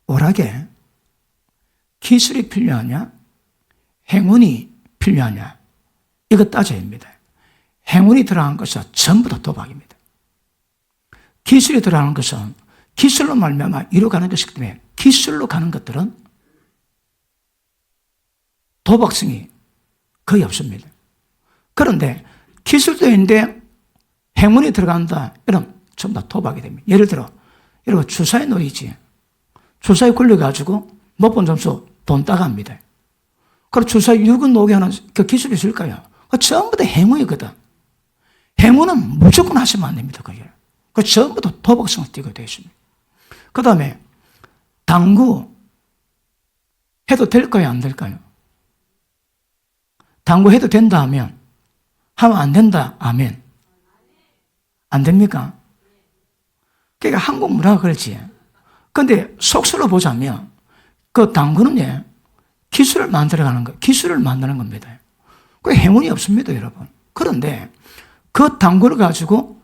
오락에 기술이 필요하냐, 행운이 필요하냐, 이거 따져야 합니다. 행운이 들어간 것은 전부 다 도박입니다. 기술이 들어가는 것은 기술로 말미암아 이루어가는 것이기 때문에 기술로 가는 것들은 도박성이 거의 없습니다. 그런데 기술도 있는데 행운이 들어간다, 이러면 전부 다 도박이 됩니다. 예를 들어 여러분 주사위 놀이지. 주사위 굴려가지고 못 본 점수 돈 따갑니다. 그럼 주사위 6은 녹게 하는 그 기술이 있을까요? 전부 다 행운이거든. 행운은 무조건 하시면 안 됩니다. 그게. 그 전부 다 도박성을 띠게 되어 있습니다. 그 다음에 당구 해도 될까요? 안 될까요? 당구 해도 된다 하면, 하면 안 된다 하면 안 됩니까? 그러니까 한국 문화가 그렇지. 근데 속설로 보자면 그 당구는 기술을 만들어가는 거, 기술을 만드는 겁니다. 그 행운이 없습니다, 여러분. 그런데 그 당구를 가지고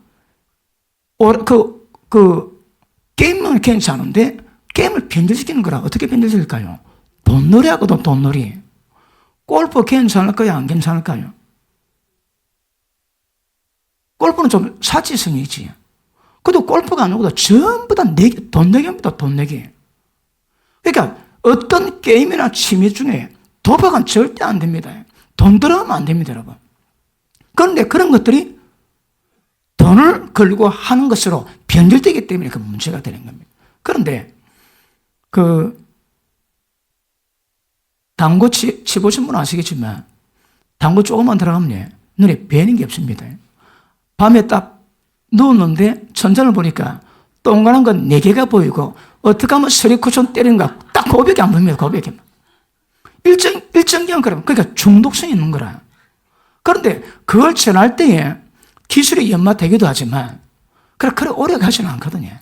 게임은 괜찮은데 게임을 변질시키는 거라. 어떻게 변질시킬까요? 돈놀이하고도 돈놀이. 골프 괜찮을까요? 안 괜찮을까요? 골프는 좀 사치성이 있지. 그래도 골프가 아니고 전부 다 돈 내기입니다. 돈 내기. 그러니까 어떤 게임이나 취미 중에 도박은 절대 안 됩니다. 돈 들어가면 안 됩니다, 여러분. 그런데 그런 것들이 돈을 걸고 하는 것으로 변질되기 때문에 그 문제가 되는 겁니다. 그런데 그 당구 치보신 분은 아시겠지만 당구 조금만 들어가면 눈에 뵈는 게 없습니다. 밤에 딱 누웠는데 천장을 보니까 동그란 건 4개가 보이고 어떻게 하면 서리쿠션 때리는가 딱 고백이 안 보입니다. 고백이. 일정 기간 그러니까 중독성이 있는 거라. 그런데 그걸 전할 때에 기술이 연마되기도 하지만 그렇게 오래 가지는 않거든요.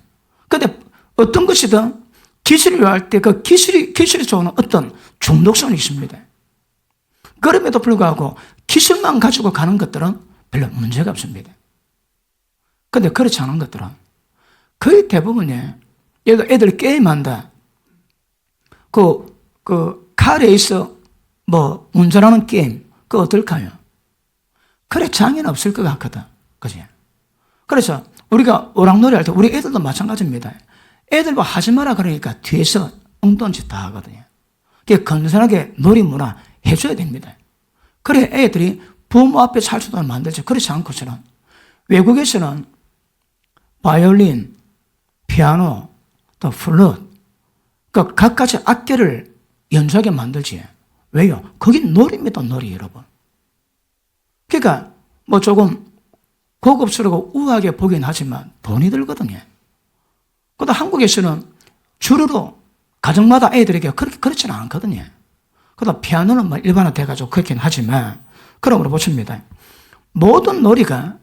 그런데 어떤 것이든 기술이 요할 때 그 기술이 좋은 어떤 중독성이 있습니다. 그럼에도 불구하고 기술만 가지고 가는 것들은 별로 문제가 없습니다. 그런데 그렇지 않은 것들은 거의 대부분이 애들 게임한다. 카레이서 운전하는 게임 그거 어떨까요? 그래 장애는 없을 것 같거든. 그지? 그래서 우리가 오락놀이 할 때 우리 애들도 마찬가지입니다. 애들 뭐 하지 마라 그러니까 뒤에서 엉뚱한 짓 다 하거든요. 그게 건전하게 놀이 문화 해줘야 됩니다. 그래 애들이 부모 앞에 살 수도 만들죠. 그렇지 않고서는 외국에서는 바이올린, 피아노, 또 플룻, 그 각가지 악기를 연주하게 만들지. 왜요? 거긴 놀이입니다, 놀이 여러분. 그러니까 뭐 조금 고급스럽고 우아하게 보긴 하지만 돈이 들거든요. 그런데 한국에서는 주르로 가정마다 애들에게 그렇지는 않거든요. 그러다 피아노는 뭐 일반화돼가지고 그렇긴 하지만 그러므로 보십니다. 모든 놀이가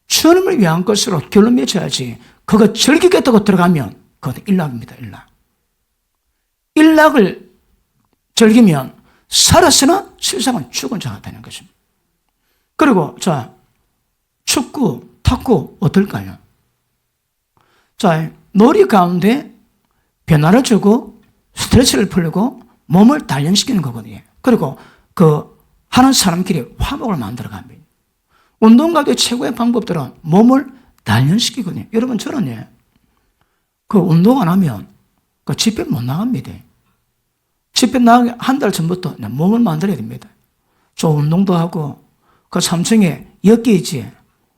주님을 위한 것으로 결론 맺어야지 그거 즐기겠다고 들어가면 그것도 일락입니다. 일락을 즐기면 살아서는 실상은 죽은 자가 되는 것입니다. 그리고 자 축구, 탁구 어떨까요? 자 놀이 가운데 변화를 주고 스트레스를 풀고 몸을 단련시키는 거거든요. 그리고 그 하는 사람끼리 화목을 만들어 갑니다. 운동가의 최고의 방법들은 몸을 단련시키거든요. 여러분 저는 그 운동 안 하면 그 집회 못 나갑니다. 집회 나가기 한 달 전부터 몸을 만들어야 됩니다. 저 운동도 하고 그 3층에 엮여 있지.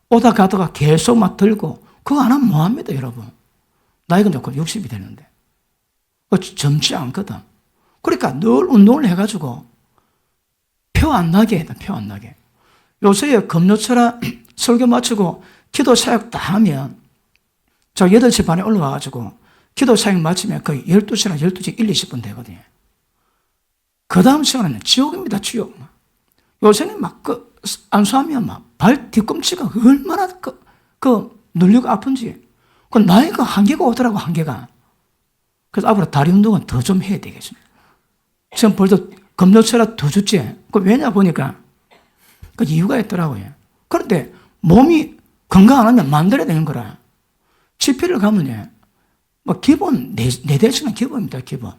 오다 가다가 계속 막 들고 그거 안 하면 뭐합니다 여러분. 나이가 좋고 60이 되는데 젊지 않거든. 그러니까 늘 운동을 해가지고 표 안 나게 해야 돼. 표 안 나게. 요새 금요철아 설교 마치고 기도 사역 다 하면 저 8시 반에 올라와가지고 기도 사역 마치면 거의 12시나 12시 1, 20분 되거든요. 그 다음 시간에는 지옥입니다. 지옥. 요새는 막 안수하면 막 발 뒤꿈치가 얼마나 눌리고 아픈지. 그 나이가 한계가 오더라고, 한계가. 그래서 앞으로 다리 운동은 더 좀 해야 되겠습니다. 지금 벌써 금요철아 2주째. 왜냐 보니까 그 이유가 있더라고요. 그런데 몸이 건강 안 하면 만들어야 되는 거라. 집회를 가면요. 뭐 기본 4대시간 기본입니다, 기본.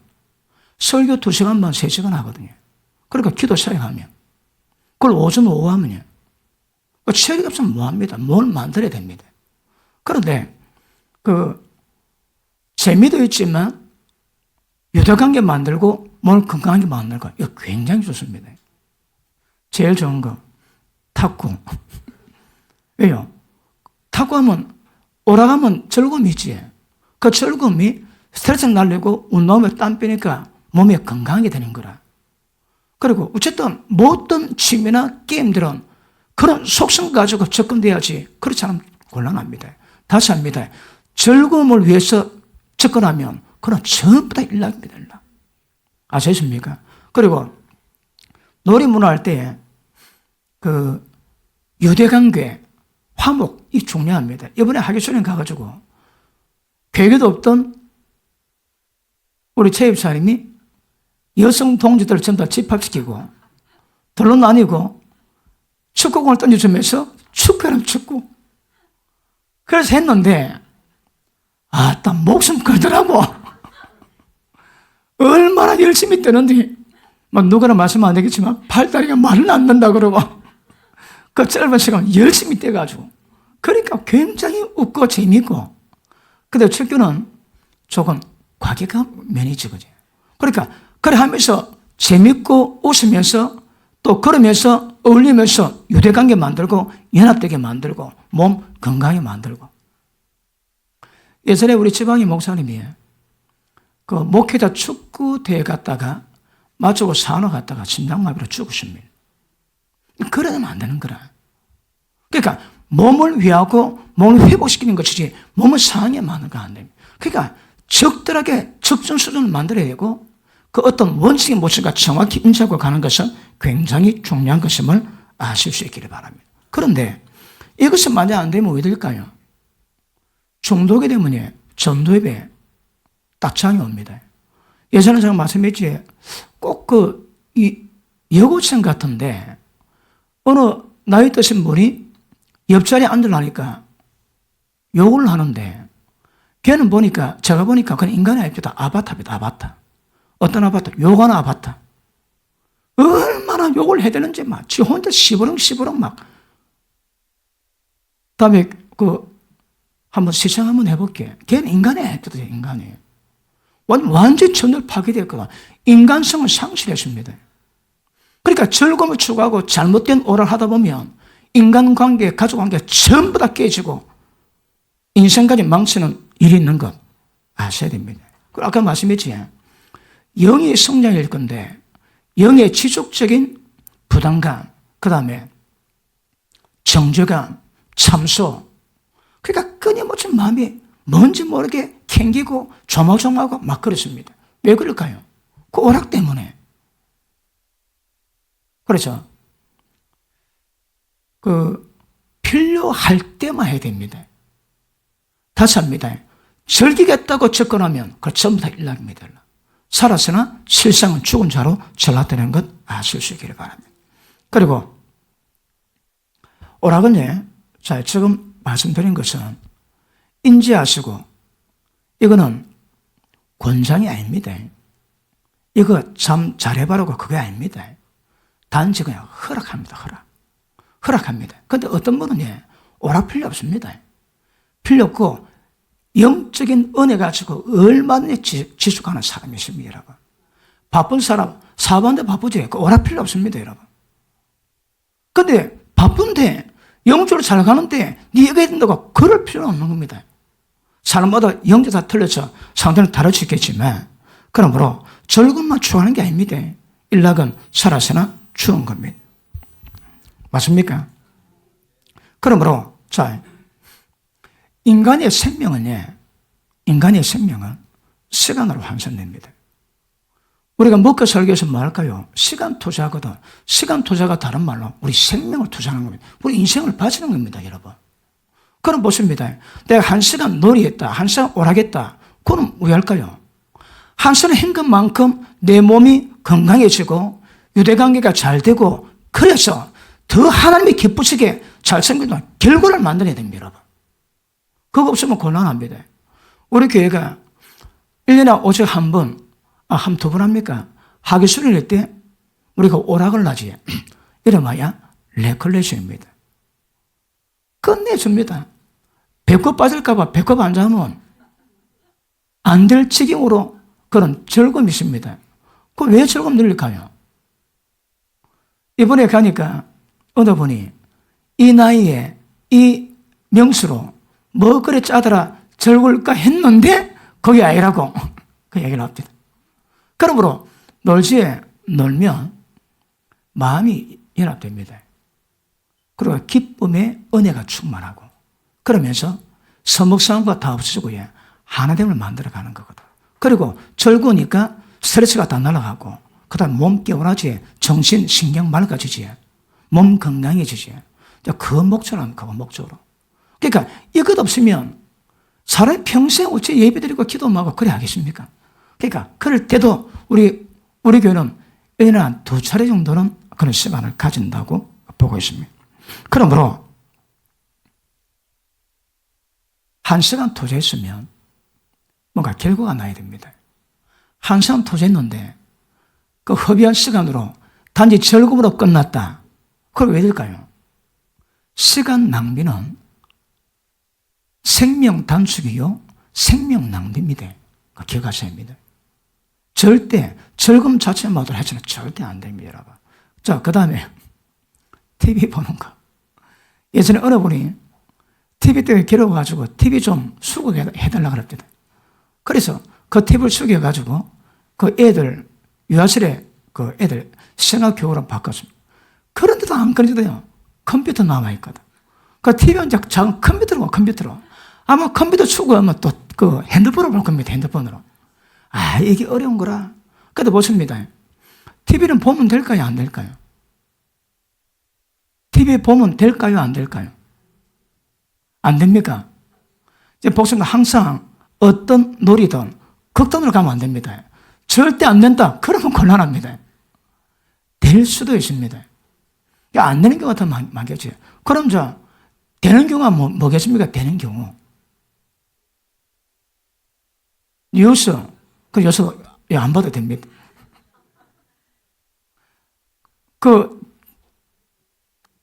설교 2시간 반, 3시간 하거든요. 그러니까 기도 사역하면. 그걸 오전, 오후 하면요. 체력이 없으면 뭐 합니다? 뭘 만들어야 됩니다. 그런데 재미도 있지만 유대관계 만들고 몸을 건강하게 만들고 이거 굉장히 좋습니다. 제일 좋은 거 탁구. 왜요? 탁구하면 오락하면 즐거움이 있지. 그 즐거움이 스트레스 날리고 운동하면 땀 빼니까 몸이 건강하게 되는 거라. 그리고 어쨌든 모든 취미나 게임들은 그런 속성 가지고 접근돼야지. 그렇지 않으면 곤란합니다. 다시 합니다. 즐거움을 위해서 접근하면 그건 전부 다 일락입니다. 일락. 아시겠습니까? 그리고 놀이 문화 할 때 유대관계, 화목 이 중요합니다. 이번에 하기수련 가가지고 계획에도 없던 우리 체육사님이 여성 동지들을 전부 다 집합시키고 둘로 나뉘고 축구공을 던져주면서 축구하는 축구. 그래서 했는데 딱 목숨 걸더라고. 얼마나 열심히 뛰는데 막 누구나 말씀 안 되겠지만 팔다리가 말은 안 된다 그러고 그 짧은 시간 열심히 뛰어가지고 그러니까 굉장히 웃고 재밌고 근데 축구는 조금 과격한 면이 지거지. 그러니까 그래 하면서 재밌고 웃으면서 또 걸으면서 어울리면서 유대관계 만들고 연합되게 만들고 몸 건강하게 만들고 예전에 우리 지방의 목사님이 그 목회자 축구대회 갔다가 맞추고 산후 갔다가 심장마비로 죽으십니다. 그러면 안 되는 거라. 그러니까 몸을 위하고 몸을 회복시키는 것이지 몸을 상하게 만드는 거 안 됩니다. 그러니까 적절하게 적정 수준을 만들어야 되고 그 어떤 원칙이 무엇인가 정확히 인지하고 가는 것은 굉장히 중요한 것임을 아실 수 있기를 바랍니다. 그런데 이것이 만약 안 되면 왜 될까요? 중독이 되면 전도협에 딱장이 옵니다. 예전에 제가 말씀했지, 꼭 여고생 같은데, 어느 나이 드신 분이 옆자리에 앉으려니까 욕을 하는데, 걔는 보니까, 제가 보니까 그냥 인간의 아닙니다. 아바타입니다, 아바타. 어떤 아바타? 욕하는 아바타. 얼마나 욕을 해야 되는지 막, 지 혼자 시부렁시부렁 막. 다음에 한번 시청 한번 해볼게. 걔는 인간의 아닙니다, 인간이에요. 완전히 전을 파괴되었거든. 인간성을 상실했습니다. 그러니까 즐거움을 추구하고 잘못된 오ral 하다 보면 인간관계, 가족관계가 전부 다 깨지고 인생까지 망치는 일이 있는 것 아셔야 됩니다. 그리고 아까 말씀했지, 영의 성장일 건데 영의 지속적인 부담감, 그 다음에 정죄감, 참소, 그러니까 끊임없이 마음이 뭔지 모르게 캥기고 조마조마하고 막 그렇습니다. 왜 그럴까요? 그 오락 때문에. 그렇죠. 필요할 때만 해야 됩니다. 다시 합니다. 즐기겠다고 접근하면 그 전부 다 일락입니다. 살았으나 실상은 죽은 자로 전락되는 것 아실 수 있기를 바랍니다. 그리고 오락은요, 자, 지금 말씀드린 것은 인지하시고 이거는 권장이 아닙니다. 이거 참 잘해봐라고 그게 아닙니다. 단지 그냥 허락합니다. 허락합니다. 그런데 어떤 분은 오락 필요 없습니다. 필요 없고 영적인 은혜 가지고 얼마든지 지속하는 사람이 있습니다, 여러분. 바쁜 사람, 사업하는데 바쁘지. 그 오락 필요 없습니다, 여러분. 근데 바쁜데 영적으로 잘 가는데 네가 해야 된다고 그럴 필요는 없는 겁니다. 사람마다 영적 다 틀려서 상태는 다를 수 있겠지만, 그러므로 즐거움만 추구하는 게 아닙니다. 일락은 살아서나 추운 겁니다. 맞습니까? 그러므로, 자, 인간의 생명은 시간으로 환산됩니다. 우리가 먹고 살기 위해서 뭐 할까요? 시간 투자하거든. 시간 투자가 다른 말로 우리 생명을 투자하는 겁니다. 우리 인생을 바치는 겁니다, 여러분. 그럼 보십니다. 내가 1시간 놀이했다, 1시간 오락했다. 그럼 왜 할까요? 1시간 한 것만큼 내 몸이 건강해지고 유대관계가 잘 되고 그래서 더 하나님이 기쁘시게 잘생긴 결과를 만들어야 됩니다, 여러분. 그거 없으면 곤란합니다. 우리 교회가 1년에 오직 한 번, 두 번 합니까? 학위 수련회 때 우리가 오락을 하지. 이름하여 레컬레이션입니다. 끝내줍니다. 배꼽 빠질까봐 배꼽 안 잡으면 안 될 지경으로 그런 즐거움이 있습니다. 그 왜 즐거움 늘릴까요? 이번에 가니까 어느 분이 이 나이에 이 명수로 뭐 그래 짜더라 즐거울까 했는데 그게 아니라고 그 얘기를 합니다. 그러므로 놀면 마음이 연합됩니다. 그리고 기쁨의 은혜가 충만하고 그러면서 서먹상과 다 없어지고 하나됨을 만들어가는 거거든. 그리고 즐거우니까 스트레스가 다 날아가고 그 다음 몸 깨어나지, 정신, 신경 맑아지지, 몸 건강해지지. 그 목적으로 그거 목적으로. 그러니까 이것 없으면 사람이 평생 어째 예배드리고 기도하고 그래 하겠습니까? 그러니까 그럴 때도 우리 교회는 1년에 한 2차례 정도는 그런 시간을 가진다고 보고 있습니다. 그러므로 1시간 투자했으면 뭔가 결과가 나야 됩니다. 1시간 투자했는데 그 허비한 시간으로 단지 즐거움으로 끝났다. 그걸 왜 될까요? 시간 낭비는 생명 단축이요 생명 낭비입니다. 기억하셔야 합니다. 절대 즐거움 자체만으로 해서는 절대 안 됩니다, 여러분. 자, 그 다음에 TV 보는 거. 예전에 어느 분이 TV 때문에 괴로워가지고 TV 좀 수국해달라고 그랬거든. 그래서 그 팁을 숙여가지고 그 애들 유아실에 그 애들 생활교육으로 바꿨습니다. 그런데도 안 끊어져요. 컴퓨터 남아있거든. 그 TV는 작은 컴퓨터로. 아마 컴퓨터 추구하면 또 그 핸드폰으로 볼 겁니다. 핸드폰으로. 아, 이게 어려운 거라. 그래도 보십니다. TV는 보면 될까요? 안 될까요? TV 보면 될까요? 안 될까요? 안 됩니까? 이제 보시면 항상 어떤 놀이든 극단으로 가면 안 됩니다. 절대 안 된다. 그러면 곤란합니다. 될 수도 있습니다. 안 되는 경우가 더 많겠지. 그럼 되는 경우가 뭐겠습니까? 되는 경우. 뉴스, 그 뉴스 안 봐도 됩니다.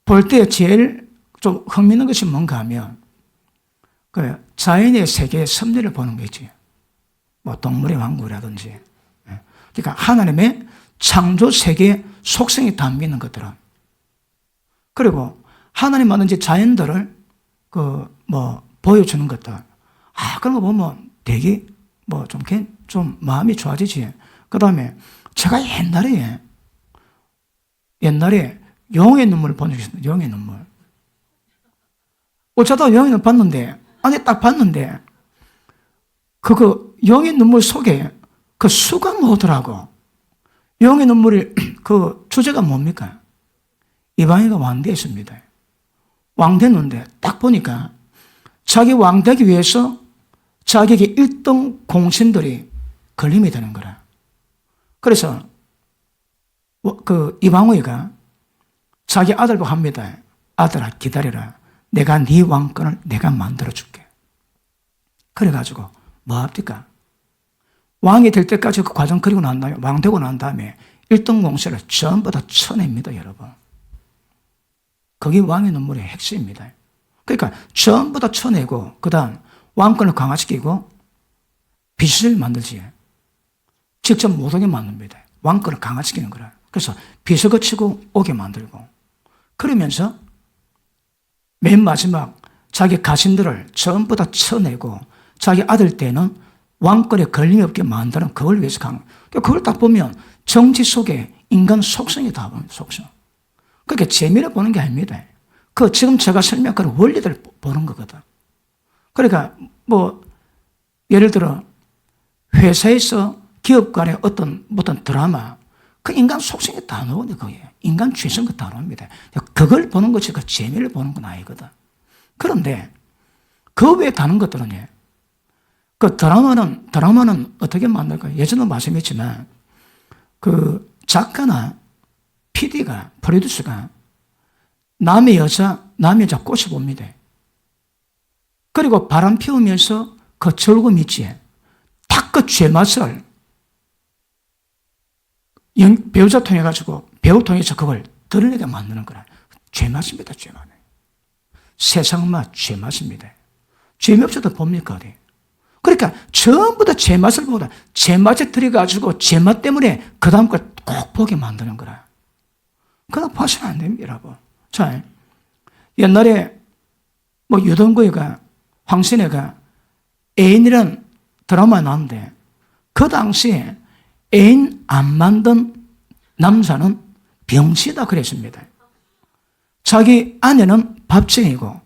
볼 때 제일 좀 흥미있는 것이 뭔가 하면, 자연의 세계의 섭리를 보는 거지. 뭐, 동물의 왕국이라든지. 그러니까 하나님의 창조 세계의 속성이 담기는 것들은. 그리고 하나님 만든 자연들을 보여주는 것들. 그런 거 보면 되게 좀 마음이 좋아지지. 그 다음에 제가 옛날에 용의 눈물을 본 적이 있습니다. 용의 눈물. 저도 용의 눈물 봤는데, 딱 봤는데, 용의 눈물 속에 그 수가 뭐더라고. 용의 눈물이 그 주제가 뭡니까? 이방인가 왕대했습니다. 왕됐는데 딱 보니까 자기 왕되기 위해서 자기에게 1등 공신들이 걸림이 되는 거라. 그래서 이방우이가 자기 아들 보고 합니다. 아들아 기다려라. 내가 네 왕권을 내가 만들어줄게. 그래가지고 뭐 합니까? 왕이 될 때까지 그 과정 그리고 난 다음에 왕 되고 난 다음에 1등 공신을 전부 다 쳐냅니다. 여러분. 그게 왕의 눈물의 핵심입니다. 그러니까 전부 다 쳐내고 그 다음 왕권을 강화시키고 빚을 만들지. 직접 못 오게 만듭니다. 왕권을 강화시키는 거라. 그래서 빚을 거치고 오게 만들고 그러면서 맨 마지막 자기 가신들을 전부 다 쳐내고 자기 아들 때는 왕권에 걸림이 없게 만드는 그걸 위해서 강화. 그걸 딱 보면 정치 속에 인간 속성이 다 보입니다. 속성. 그렇게 재미를 보는 게 아닙니다. 지금 제가 설명한 그런 원리들을 보는 거거든. 그러니까 예를 들어 회사에서 기업 간의 어떤 드라마, 그 인간 속성이 다 나오는데 거기에 인간 죄성이 다 나옵니다. 그걸 보는 것이 그 재미를 보는 건 아니거든. 그런데 그 외에 다른 것들은 그 드라마는 어떻게 만들까요? 예전에 말씀했지만 그 작가나 PD가 프로듀서가 남의 여자 꼬셔봅니다. 그리고 바람 피우면서 그 절구 밑에 딱 그 죄맛을 배우자 통해가지고 배우 통해서 그걸 드러내게 만드는 거라. 죄맛입니다. 죄맛. 세상맛 죄맛입니다. 죄미없어도 봅니까 어디? 그러니까 전부 다 죄맛을 보다 죄맛에 들여가지고 죄맛 때문에 그 다음 걸 꼭 보게 만드는 거라. 그거 봐서는 안 됩니다, 여러분. 자, 옛날에 유동구이가 황신혜가 애인이란 드라마 나왔는데 그 당시에 애인 안 만든 남자는 병치다 그랬습니다. 자기 아내는 밥쟁이고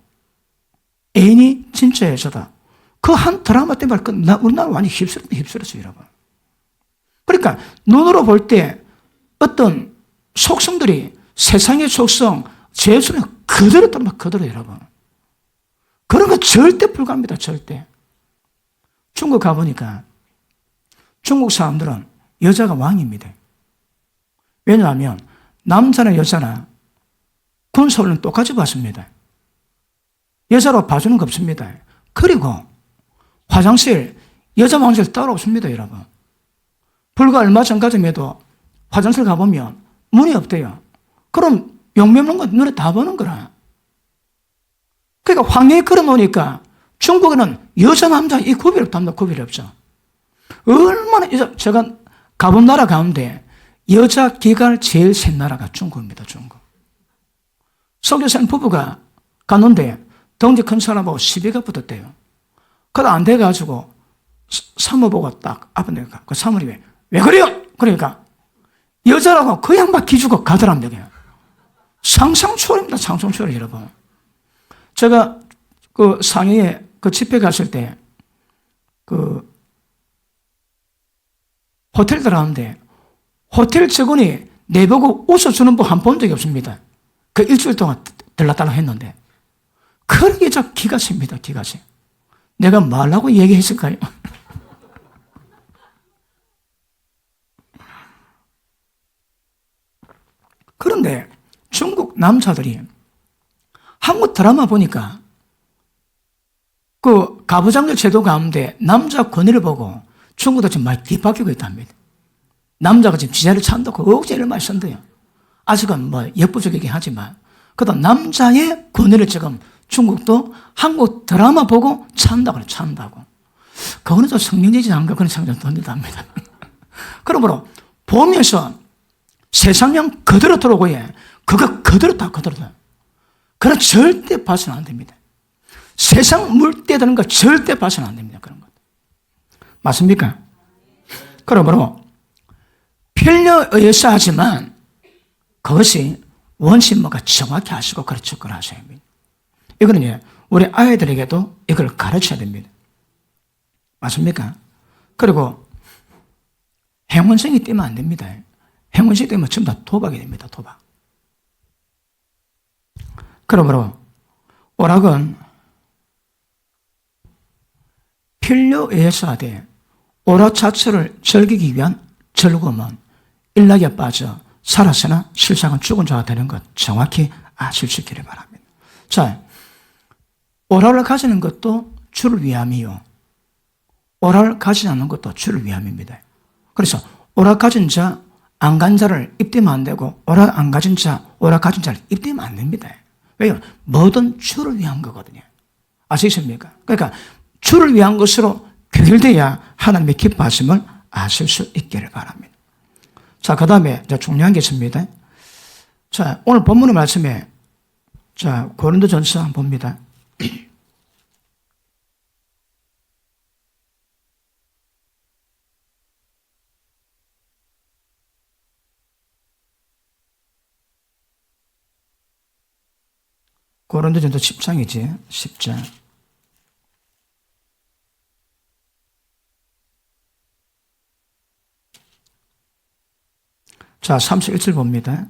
애인이 진짜 여자다. 그 한 드라마 때문에 우리나라 완전히 휩쓸었어요, 여러분. 그러니까 눈으로 볼 때 어떤 속성들이 세상의 속성, 제수는 그대로 여러분. 그런 거 절대 불가합니다, 절대. 중국 가보니까 중국 사람들은 여자가 왕입니다. 왜냐하면 남자나 여자나 군사훈련 똑같이 받습니다. 여자로 봐주는 거 없습니다. 그리고 화장실, 여자 화장실 따로 없습니다, 여러분. 불과 얼마 전까지만 해도 화장실 가보면 문이 없대요. 그럼 용매없는 건 눈에 다 보는 거라. 그러니까 환경에 걸어놓으니까 중국에는 여자, 남자 이 구별이 없답니다. 구별이 없죠. 얼마나, 제가 가본 나라 가운데 여자 기갈 제일 센 나라가 중국입니다. 중국. 석유생 부부가 갔는데 덩치 큰 사람하고 시비가 붙었대요. 그거 안 돼가지고 사모보고 딱 앞에 내가 그 사모님이 왜 그래요? 그러니까 여자라고 그 양반 기주고 가더랍니다. 상상 초월입니다. 상상 초월 여러분. 제가 그 상해에 그 집회 갔을 때 그 호텔 들어가는데 호텔 직원이 내보고 웃어주는 분 한 번 본 적이 없습니다. 그 일주일 동안 들락달락 했는데 그러게 저 기가 찹니다. 기가 차. 내가 말라고 얘기했을까요? 그런데 중국 남자들이 한국 드라마 보니까 그 가부장제 제도 가운데 남자 권위를 보고 중국도 지금 많이 뒤바뀌고 있답니다. 남자가 지금 지자를 찬다고 억지를 많이 쓴대요. 아직은 뭐 역부족이긴 하지만 그래도 남자의 권위를 지금 중국도 한국 드라마 보고 찬다고 그래, 찬다고. 그거는 좀 성민이지 않은가 그런 생각이 듭니다. 그러므로 보면서 세상형 그대로 들어오고 그거 그대로 다 그대로 다. 그건 절대 봐서는 안 됩니다. 세상 물때되는 거 절대 봐서는 안 됩니다. 그런 것. 맞습니까? 그러므로 편려에 의해서 하지만 그것이 원심무가 정확히 아시고 그렇죠. 그걸 하셔야 합니다. 이거는 우리 아이들에게도 이걸 가르쳐야 됩니다. 맞습니까? 그리고 행운성이 뛰면 안 됩니다. 행운성이 뛰면 전부 다 도박이 됩니다. 도박. 그러므로 오락은 필요에 의해서 하되 오락 자체를 즐기기 위한 즐거움은 일락에 빠져 살았으나 실상은 죽은 자가 되는 것 정확히 아실 수 있기를 바랍니다. 자, 오락을 가지는 것도 주를 위함이요. 오락을 가지지 않는 것도 주를 위함입니다. 그래서 오락 가진 자, 안 간 자를 입대면 안 되고 오락 안 가진 자, 오락 가진 자를 입대면 안 됩니다. 왜요? 뭐든 주를 위한 거거든요. 아시겠습니까? 그러니까 주를 위한 것으로 귀결돼야 하나님의 기뻐하심을 아실 수 있기를 바랍니다. 자, 그 다음에 중요한 게 있습니다. 자, 오늘 본문의 말씀에 자, 고린도전서 한번 봅니다. 고린도전서 10장이지, 10장. 자, 31절 봅니다.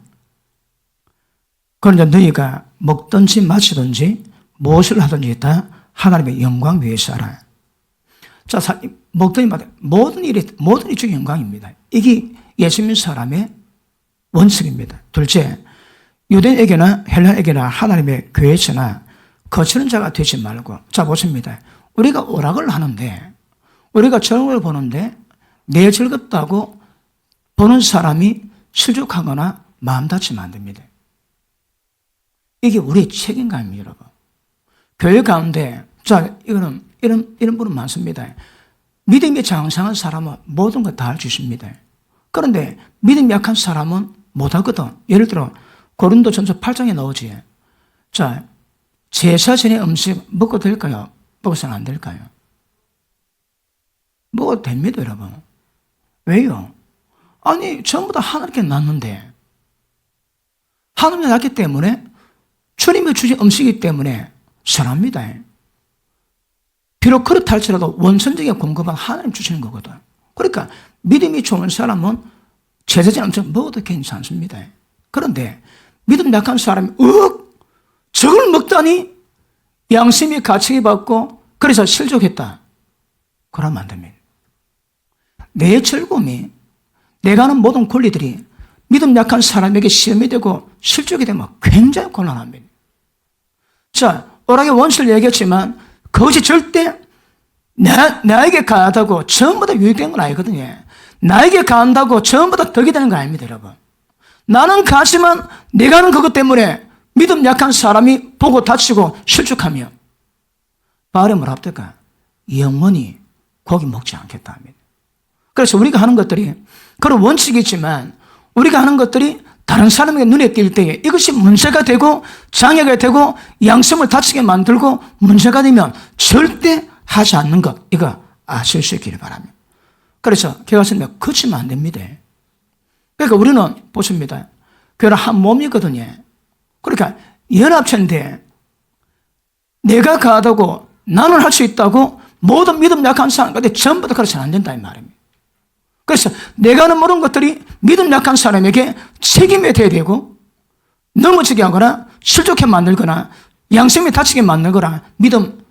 그러나 너희가 먹든지 마시든지 무엇을 하든지 다 하나님의 영광 위해서 하라. 자, 먹든지 마시든지 모든 일이 주 영광입니다. 이게 예수 믿는 사람의 원칙입니다. 둘째, 유대인에게나 헬라인에게나 하나님의 교회에서나 거치는 자가 되지 말고. 자, 보십니다. 우리가 오락을 하는데 우리가 즐거움을 보는데 내 즐겁다고 보는 사람이 실족하거나 마음 다치면 안 됩니다. 이게 우리의 책임감입니다, 여러분. 교회 가운데, 자, 이런 분은 많습니다. 믿음이 장성한 사람은 모든 걸 다 할 수 있습니다. 그런데 믿음이 약한 사람은 못하거든. 예를 들어, 고린도전서 8장에 나오지. 자, 제사 전의 음식 먹어도 될까요? 먹어서는 안 될까요? 먹어도 됩니다, 여러분. 왜요? 아니, 전부 다 하나님께 났는데, 하나님께 났기 때문에, 주님이 주신 음식이기 때문에 선합니다. 비록 그렇다 할지라도 원천적인 공급은 하나님 주시는 거거든. 그러니까, 믿음이 좋은 사람은 제사전 음식 먹어도 괜찮습니다. 그런데, 믿음 약한 사람이, 저걸 먹다니, 양심이 가책이 받고, 그래서 실족했다. 그러면 안 됩니다. 내 즐거움이 내가 하는 모든 권리들이 믿음 약한 사람에게 시험이 되고 실족이 되면 굉장히 곤란합니다. 자, 오락의 원칙을 얘기했지만 그것이 절대 나에게 가하다고 전부 다 유익된 건 아니거든요. 나에게 가한다고 전부 다 덕이 되는 거 아닙니다, 여러분. 나는 가지만 내가 하는 그것 때문에 믿음 약한 사람이 보고 다치고 실족하며 바울이 뭐라 합니까? 영원히 고기 먹지 않겠다 합니다. 그래서 우리가 하는 것들이 그런 원칙이 있지만 우리가 하는 것들이 다른 사람에게 눈에 띌 때에 이것이 문제가 되고 장애가 되고 양심을 다치게 만들고 문제가 되면 절대 하지 않는 것, 이거 아실 수 있기를 바랍니다. 그래서 교회가서 거치면 안 됩니다. 그러니까 우리는 보십니다. 교회는 한 몸이거든요. 그러니까 연합체인데 내가 가다고 나는 할 수 있다고 모든 믿음 약한 사람한테 전부 다 그렇지는 안 된다 이 말입니다. 그래서 내가 하는 모든 것들이 믿음 약한 사람에게 책임이 돼야 되고 넘어지게 하거나 실족해 만들거나 양심이 다치게 만들거나 믿음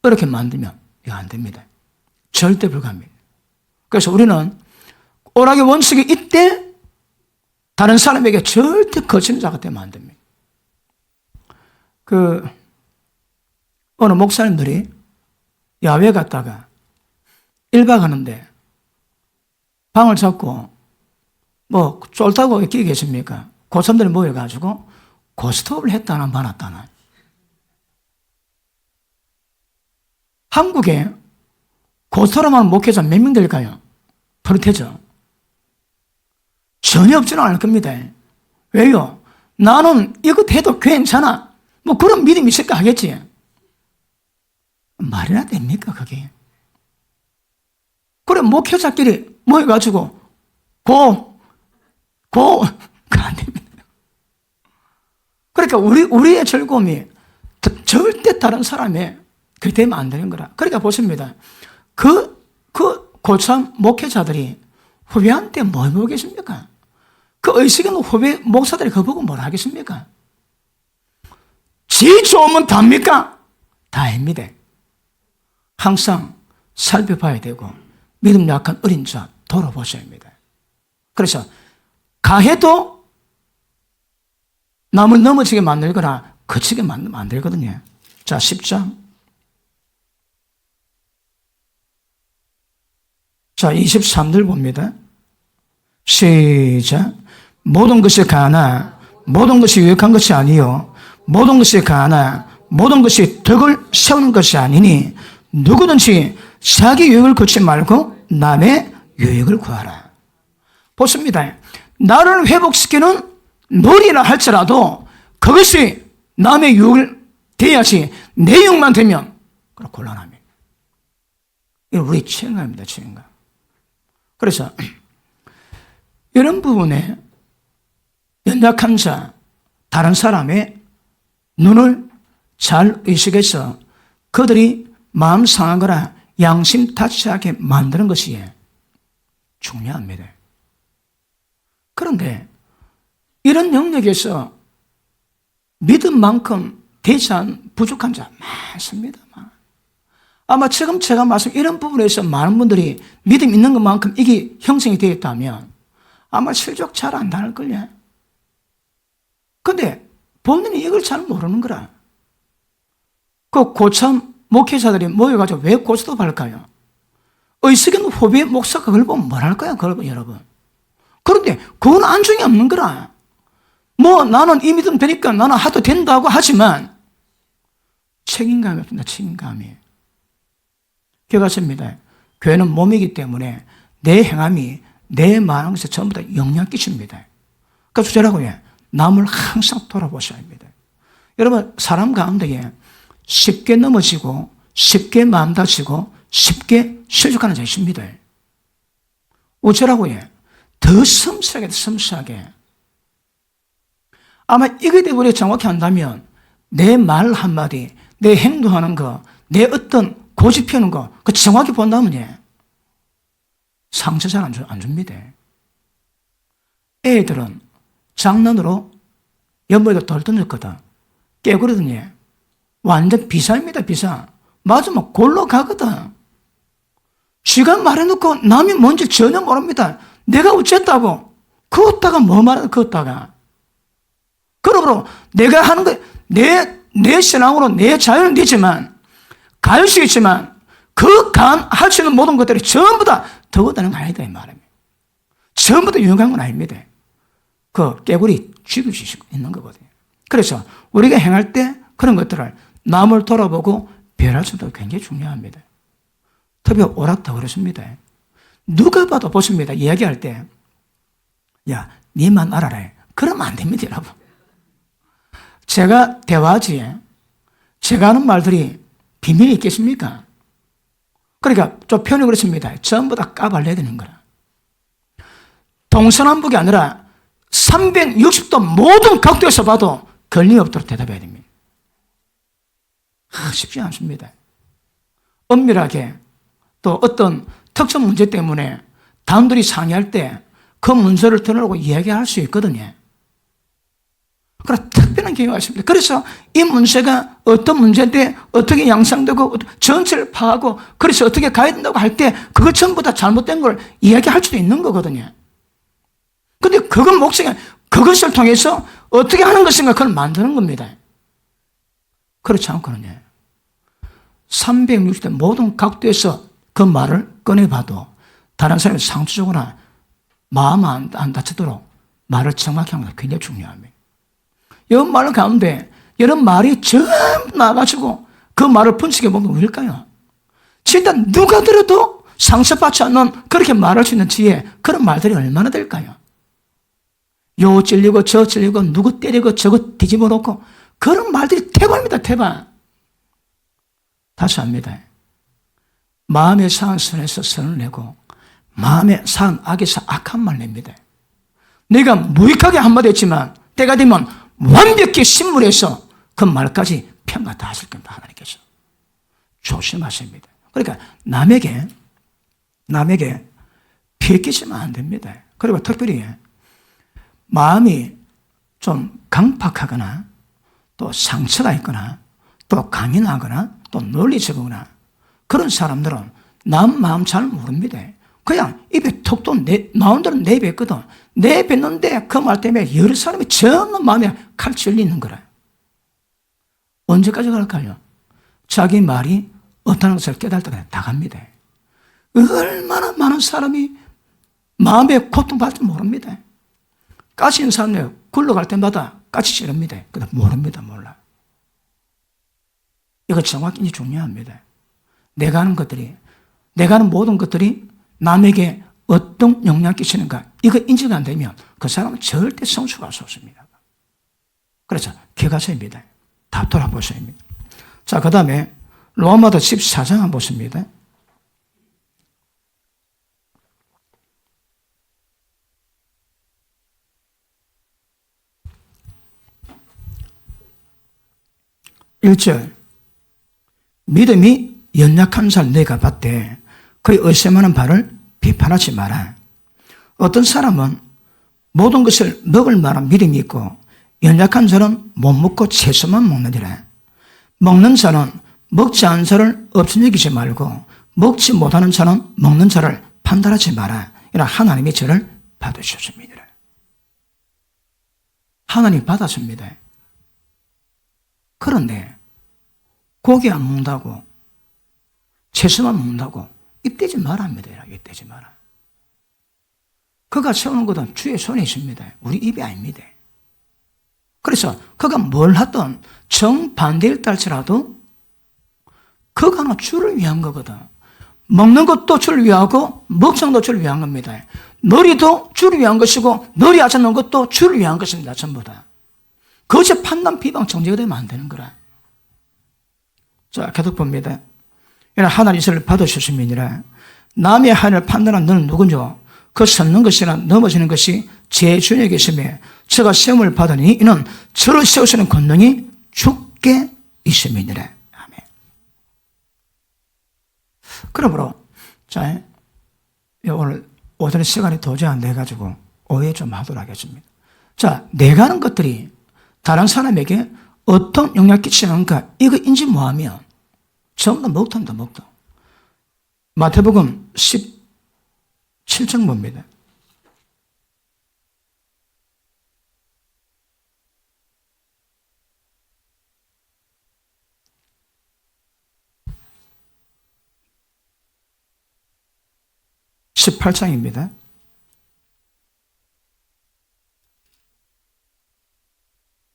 어렵게 만들면 이거 안 됩니다. 절대 불가합니다. 그래서 우리는 오락의 원칙이 이때 다른 사람에게 절대 거치는 자가 되면 안 됩니다. 어느 목사님들이 야외 갔다가 1박 하는데 방을 잡고 쫄다고 끼 계십니까? 고참들이 모여가지고 고스톱을 했다나 말았다나. 한국에 고스톱으로만 목회자 몇 명 될까요? 버릇해져. 전혀 없지는 않을 겁니다. 왜요? 나는 이거 해도 괜찮아. 그런 믿음이 있을까 하겠지. 말이나 됩니까, 그게? 그래, 목회자끼리 모여가지고, 안 됩니다. 그러니까 우리의 즐거움이 절대 다른 사람의 그게 되면 안 되는 거라. 그러니까 보십니다. 고참 목회자들이 후배한테 뭘 보겠습니까? 그 의식 있는 후배 목사들이 그거 보고 뭘 하겠습니까? 지 좋으면 답니까? 다입니다. 항상 살펴봐야 되고 믿음 약한 어린 자 돌아보셔야 합니다. 그래서 가해도 남을 넘어지게 만들거나 거치게 만들거든요. 자, 10장. 자, 23절 봅니다. 시작. 모든 것이 가나 모든 것이 유익한 것이 아니요 모든 것이 가나 모든 것이 덕을 세우는 것이 아니니 누구든지 자기 유익을 구치 말고 남의 유익을 구하라. 보십니다. 나를 회복시키는 놀이라 할지라도 그것이 남의 유익을 돼야지 내 유익만 되면 곤란합니다. 이건 우리 책임감입니다. 책임감. 그래서 이런 부분에 연약한 자, 다른 사람의 눈을 잘 의식해서 그들이 마음 상하거나 양심 다치게 만드는 것이 중요합니다. 그런데 이런 영역에서 믿음만큼 되지 않은 부족한 자 많습니다. 아마 지금 제가 말씀 이런 부분에서 많은 분들이 믿음 있는 것만큼 이게 형성이 되었다면 아마 실족 잘 안 당할걸요. 근데 본인이 이걸 잘 모르는 거라. 그 고참 목회자들이 모여가지고 왜 고스톱 할까요? 의식 있는 후배 목사가 그걸 보면 뭘 할까요? 여러분. 그런데 그건 안중이 없는 거라. 나는 이 믿음 되니까 나는 하도 된다고 하지만 책임감이 없습니다. 책임감이. 교회가십니다. 교회는 몸이기 때문에 내 행함이 내 말한 것에 전부 다 영향 끼칩니다. 그래서 저라고요. 남을 항상 돌아보셔야 합니다. 여러분, 사람 가운데 쉽게 넘어지고 쉽게 마음 다치고 쉽게 실족하는 자가 있습니다. 어쩌라고요? 더 섬세하게 아마 이것에 우리가 정확히 한다면 내 말 한마디, 내 행동하는 거, 내 어떤 고집 피우는 거, 그 정확히 본다면 상처 잘 안 줍니다. 애들은 장난으로 연못에다 돌 던졌거든. 깨그러더니 완전 비사입니다. 비사. 맞으면 골로 가거든. 쥐가 말해놓고 남이 뭔지 전혀 모릅니다. 내가 어쨌다고. 그었다가 뭐 말하는 그었다가. 그러므로 내가 하는 거, 내 신앙으로 내 자유는 되지만 갈 수 있지만 할 수 있는 모든 것들이 전부 다 더워다는 거 아니다 이 말입니다. 전부 다 유용한 건 아닙니다. 그 깨구리 쥐고 있는 거거든요. 그래서 우리가 행할 때 그런 것들을 남을 돌아보고 배려할 수도 굉장히 중요합니다. 특히 오락도 그렇습니다. 누가 봐도 보십니다. 이야기할 때 야, 니만 알아라. 그러면 안 됩니다, 여러분. 제가 대화지에 제가 하는 말들이 비밀이 있겠습니까? 그러니까 좀 표현이 그렇습니다. 전부 다 까발려야 되는 거라. 동서남북이 아니라 360도 모든 각도에서 봐도 걸림이 없도록 대답해야 됩니다. 쉽지 않습니다. 엄밀하게 또 어떤 특정 문제 때문에 단둘이 상의할 때 그 문서를 드러내고 이야기할 수 있거든요. 그러나 특별한 경우가 있습니다. 그래서 이 문제가 어떤 문제인데 어떻게 양상되고 전체를 파악하고 그래서 어떻게 가야 된다고 할 때 그걸 전부 다 잘못된 걸 이야기할 수도 있는 거거든요. 근데 그건 목적이 그것을 통해서 어떻게 하는 것인가 그걸 만드는 겁니다. 그렇지 않거든요. 360도 모든 각도에서 그 말을 꺼내봐도 다른 사람이 상투적으로나 마음 안 다치도록 말을 정확히 하는 것이 굉장히 중요합니다. 이런 말 가운데 이런 말이 전부 나가지고 그 말을 분석해 보면 왜일까요? 진짜 누가 들어도 상처받지 않는 그렇게 말할 수 있는 지혜 그런 말들이 얼마나 될까요? 요 찔리고 저 찔리고 누구 때리고 저거 뒤집어 놓고 그런 말들이 태반입니다. 태반. 다시 합니다. 마음에 상한 선에서 선을 내고 마음에 상한 악에서 악한 말 냅니다. 내가 무익하게 한마디 했지만 때가 되면 완벽히 신물해서 그 말까지 평가 다 하실 겁니다. 하나님께서. 조심하십니다. 그러니까 남에게 비끼시면 안 됩니다. 그리고 특별히 마음이 좀 강팍하거나 또 상처가 있거나 또 강인하거나 또 논리적이거나 그런 사람들은 남 마음 잘 모릅니다. 그냥 입에 톡 나온 대로 내뱉거든. 내뱉는데 그 말 때문에 여러 사람이 전부 마음에 칼질이 있는 거라. 언제까지 갈까요? 자기 말이 어떠한 것을 깨달을 때까지 다 갑니다. 얼마나 많은 사람이 마음에 고통받을지 모릅니다. 가시 있는 사람이 굴러갈 때마다 가시 찌릅니다. 그러나 모릅니다. 몰라. 이거 정확히 중요합니다. 내가 하는 모든 것들이 남에게 어떤 영향을 끼치는가 이거 인지가 안 되면 그 사람은 절대 성숙할 수 없습니다. 그래서 개가서입니다. 다 돌아보셔야 합니다. 자, 그 다음에 로마서 14장 한번 보십니다. (1절) 믿음이 연약한 자를 내가 봤되 그의 의심하는 바를 비판하지 마라. 어떤 사람은 모든 것을 먹을 만한 믿음이 있고 연약한 자는 못 먹고 채소만 먹느니라. 먹는 자는 먹지 않은 자를 없인 여기지 말고 먹지 못하는 자는 먹는 자를 판단하지 마라. 이런 하나님의 저를 받으셨습니다. 하나님 받았습니다. 그런데 고기 안 먹는다고 채소만 먹는다고 입대지 마라 합니다. 입대지 마라. 그가 세우는 것은 주의 손에 있습니다. 우리 입이 아닙니다. 그래서 그가 뭘 하든 정반대일 할지라도 그가 주를 위한 거거든. 먹는 것도 주를 위하고 먹성도 주를 위한 겁니다. 놀이도 주를 위한 것이고 놀이하지 않는 것도 주를 위한 것입니다. 전부 다. 그것이 판단, 비방, 정죄가 되면 안 되는 거라. 자, 계속 봅니다. 하나님 이를 받으셨음이니라. 남의 하나님을 판단한 너는 누구뇨? 그 섰는 것이나 넘어지는 것이 제 주님에 계시며 저가 시험을 받으니 이는 저를 세우시는 권능이 주께 있음이니라. 아멘. 그러므로 자, 오늘 오전에 시간이 도저히 안 돼가지고 오해 좀 하도록 하겠습니다. 자, 내가 하는 것들이 다른 사람에게 어떤 영향을 끼치는가 이거 인지 못하면 전부 다 먹통이다. 먹통. 마태복음 17장 봅니다. (18장입니다)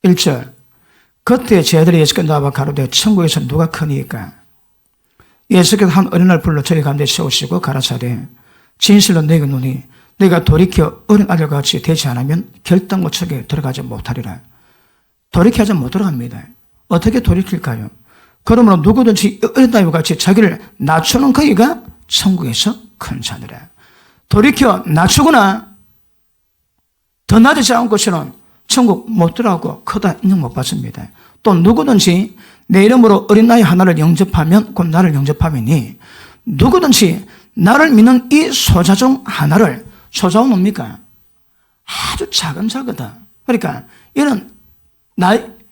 1절 그때 제자들이 예수께 나와 가로되 천국에서 누가 크니까? 예수께서 한 어린아이를 불러 저리 가운데 세우시고 가라사대 진실로 너희가 노니 너희가 돌이켜 어린 아들같이 되지 않으면 결단고척에 들어가지 못하리라. 돌이켜서 못 들어갑니다. 어떻게 돌이킬까요? 그러므로 누구든지 어린 나이와 같이 자기를 낮추는 그이가 천국에서 큰 자니라. 돌이켜 낮추거나 더 낮아지지 않은 것은 천국 못 들어가고 크다 인정 못 받습니다. 또 누구든지 내 이름으로 어린 나이 하나를 영접하면 곧 나를 영접하면이 누구든지 나를 믿는 이 소자 중 하나를, 소자는 뭡니까? 아주 작은 자거다. 그러니까 이는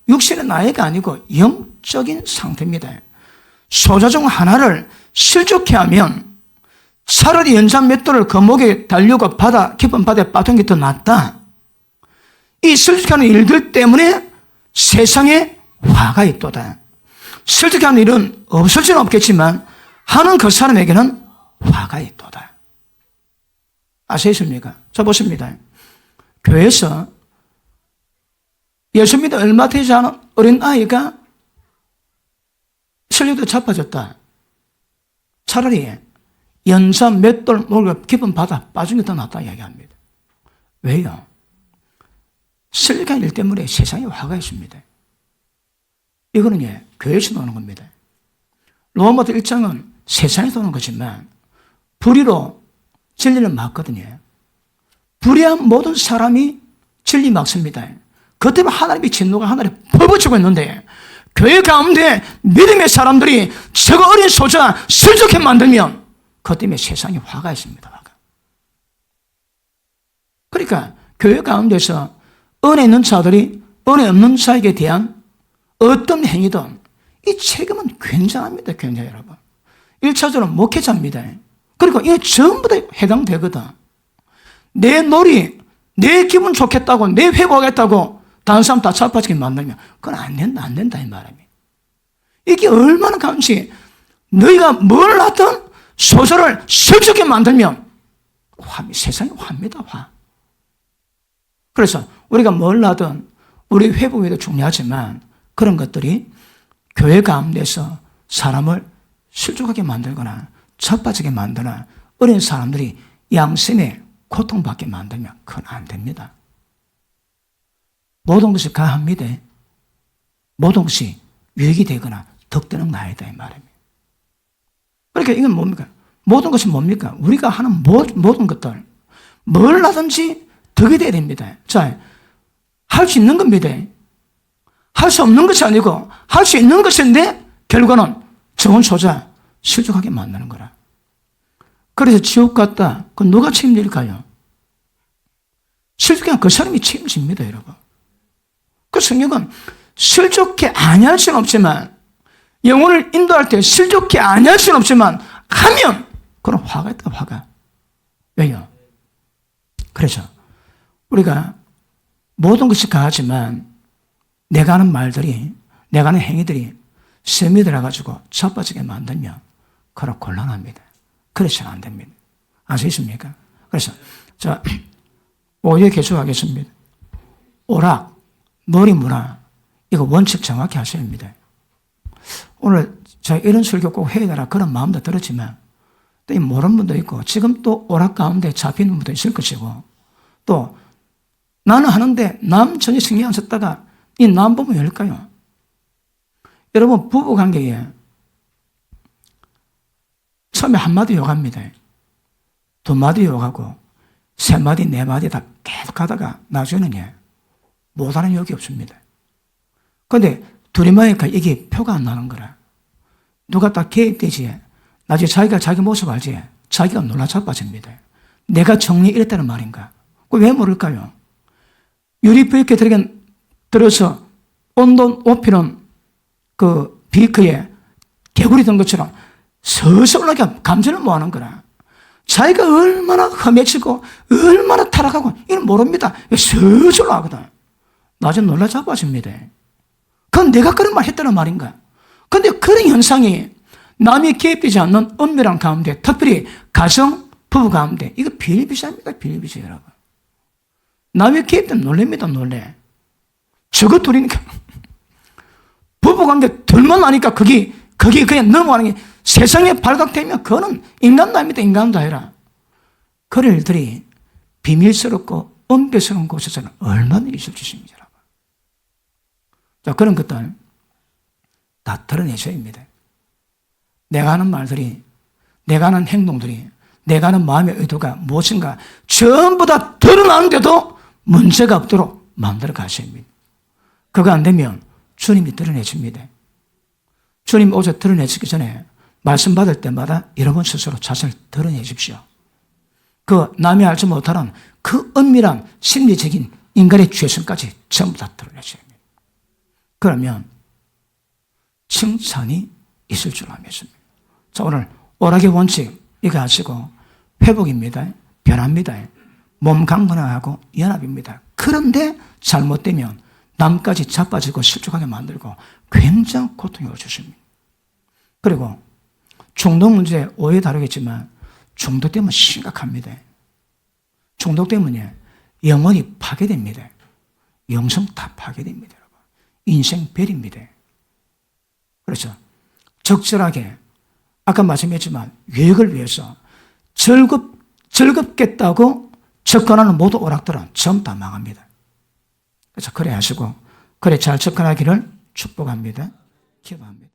육신의 나이가 아니고 영적인 상태입니다. 소자 중 하나를 실족해 하면 차라리 연산 몇 돌을 거목에 달려고 깊은 바다에 빠진 게 더 낫다. 이 실족하는 일들 때문에 세상에 화가 있도다. 실족하는 일은 없을 수는 없겠지만 하는 그 사람에게는 화가 있도다. 아시겠습니까? 자, 보십니다. 교회에서 예수 믿어 얼마 되지 않은 어린 아이가 실력도 자빠졌다. 차라리 연산 몇 돌 몰고 깊은 바다 빠진 게 더 낫다 이야기합니다. 왜요? 실력한 일 때문에 세상에 화가 있습니다. 이거는 교회에서 나오는 겁니다. 로마서 1장은 세상에서 오는 거지만 불의로 진리를 막거든요. 불의한 모든 사람이 진리 막습니다. 그 때문에 하나님의 진노가 하늘에 퍼붓히고 있는데 교회 가운데 믿음의 사람들이 저거 어린 소자 실족해 만들면 그 때문에 세상에 화가 있습니다. 화가. 그러니까 교회 가운데서 은혜 있는 자들이 은혜 없는 자에게 대한 어떤 행위든 이 책임은 굉장합니다. 굉장히 여러분. 1차적으로 목회자입니다. 그리고 이게 전부 다 해당되거든. 내 놀이, 내 기분 좋겠다고, 내 회복하겠다고 다른 사람 다 자빠지게 만들면 그건 안 된다 이 말입니다. 이게 얼마나 감시. 너희가 뭘 하든 소설을 슬프게 만들면 세상에 화입니다. 화. 그래서 우리가 뭘 하든 우리 회복에도 중요하지만 그런 것들이 교회 가운데서 사람을 실족하게 만들거나 자빠지게 만드나 어린 사람들이 양심에 고통받게 만들면 그건 안 됩니다. 모든 것이 가합니다. 모든 것이 유익이 되거나 덕되는 나이다 이 말입니다. 그러니까 이건 뭡니까? 모든 것이 뭡니까? 우리가 하는 모든 것들 뭘 하든지 덕이 돼야 됩니다. 자, 할 수 있는 겁니다. 할 수 없는 것이 아니고 할 수 있는 것인데 결과는 정원 소자 실족하게 만드는 거라. 그래서 지옥 갔다. 그 누가 책임질까요? 실족한 그 사람이 책임집니다, 여러분. 그 성경은 실족해 아니할 수는 없지만 영혼을 인도할 때 실족해 아니할 수는 없지만 하면 그런 화가 있다, 화가. 왜요? 그래서 우리가 모든 것이 가하지만 내가 하는 말들이, 내가 하는 행위들이 셈이 들어가지고 자빠지게 만들면 그런 곤란합니다. 그래서는 안 됩니다. 아시겠습니까? 그래서 자, 5회 계속하겠습니다. 오락, 놀이 문화, 이거 원칙 정확히 하셔야 합니다. 오늘 제가 이런 설교 꼭 해야 되나 그런 마음도 들었지만 또 모르는 분도 있고 지금 또 오락 가운데 잡히는 분도 있을 것이고 또 나는 하는데 남 전혀 신경 안 썼다가 이 남 보면 열까요? 여러분 부부관계에 처음에 한마디 욕합니다. 두 마디 욕하고 세 마디 네 마디 다 계속 하다가 나중에는 못하는 욕이 없습니다. 그런데 둘이 마니까 이게 표가 안 나는 거라. 누가 딱 개입되지 나중에 자기가 자기 모습 알지 자기가 놀라 자빠집니다. 내가 정리 이랬다는 말인가? 왜 모를까요? 유리불 이렇게 들어서 온도 높이는 그 비크에 개구리 든 것처럼 서서 올라가 감전을 못 하는 거라. 자기가 얼마나 험해지고 얼마나 타락하고 이건 모릅니다. 서서 올라가거든. 나중에 놀라 자빠집니다. 그건 내가 그런 말 했다는 말인가? 근데 그런 현상이 남이 개입되지 않는 은밀한 가운데 특별히 가정, 부부 가운데 이거 비일비재합니다. 비일비재 여러분. 남이 개입되면 놀랍니다. 놀래. 저거 둘이니까 부부관계 둘만 아니까 그게 그냥 넘어가는 게 세상에 발각되면 그거는 인간도 아닙니다. 인간도 아니라 그런 일들이 비밀스럽고 은폐스러운 곳에서는 얼마나 있을 수 있습니다. 자, 그런 것들 다 다 드러내줘야 합니다. 내가 하는 말들이, 내가 하는 행동들이, 내가 하는 마음의 의도가 무엇인가 전부 다 드러나는데도 문제가 없도록 만들어 가셔야 합니다. 그거 안 되면 주님이 드러내줍니다. 주님 오셔 드러내시기 전에 말씀 받을 때마다 여러분 스스로 자신을 드러내 주십시오. 그 남이 알지 못하는 그 은밀한 심리적인 인간의 죄성까지 전부 다 드러내셔야 합니다. 그러면 칭찬이 있을 줄 믿습니다. 자, 오늘 오락의 원칙 이거 하시고 회복입니다. 변합니다. 몸 강건하고 연합입니다. 그런데 잘못되면 남까지 자빠지고 실족하게 만들고 굉장히 고통을 주십니다. 그리고 중독 문제 오해 다루겠지만 중독되면 심각합니다. 중독되면 영혼이 파괴됩니다. 영성 다 파괴됩니다. 여러분. 인생 벨입니다. 그렇죠. 적절하게 아까 말씀했지만 유익을 위해서 즐겁겠다고 접근하는 모든 오락들은 전부 다 망합니다. 그래서 그래 하시고 그래 잘 접근하기를 축복합니다. 기도합니다.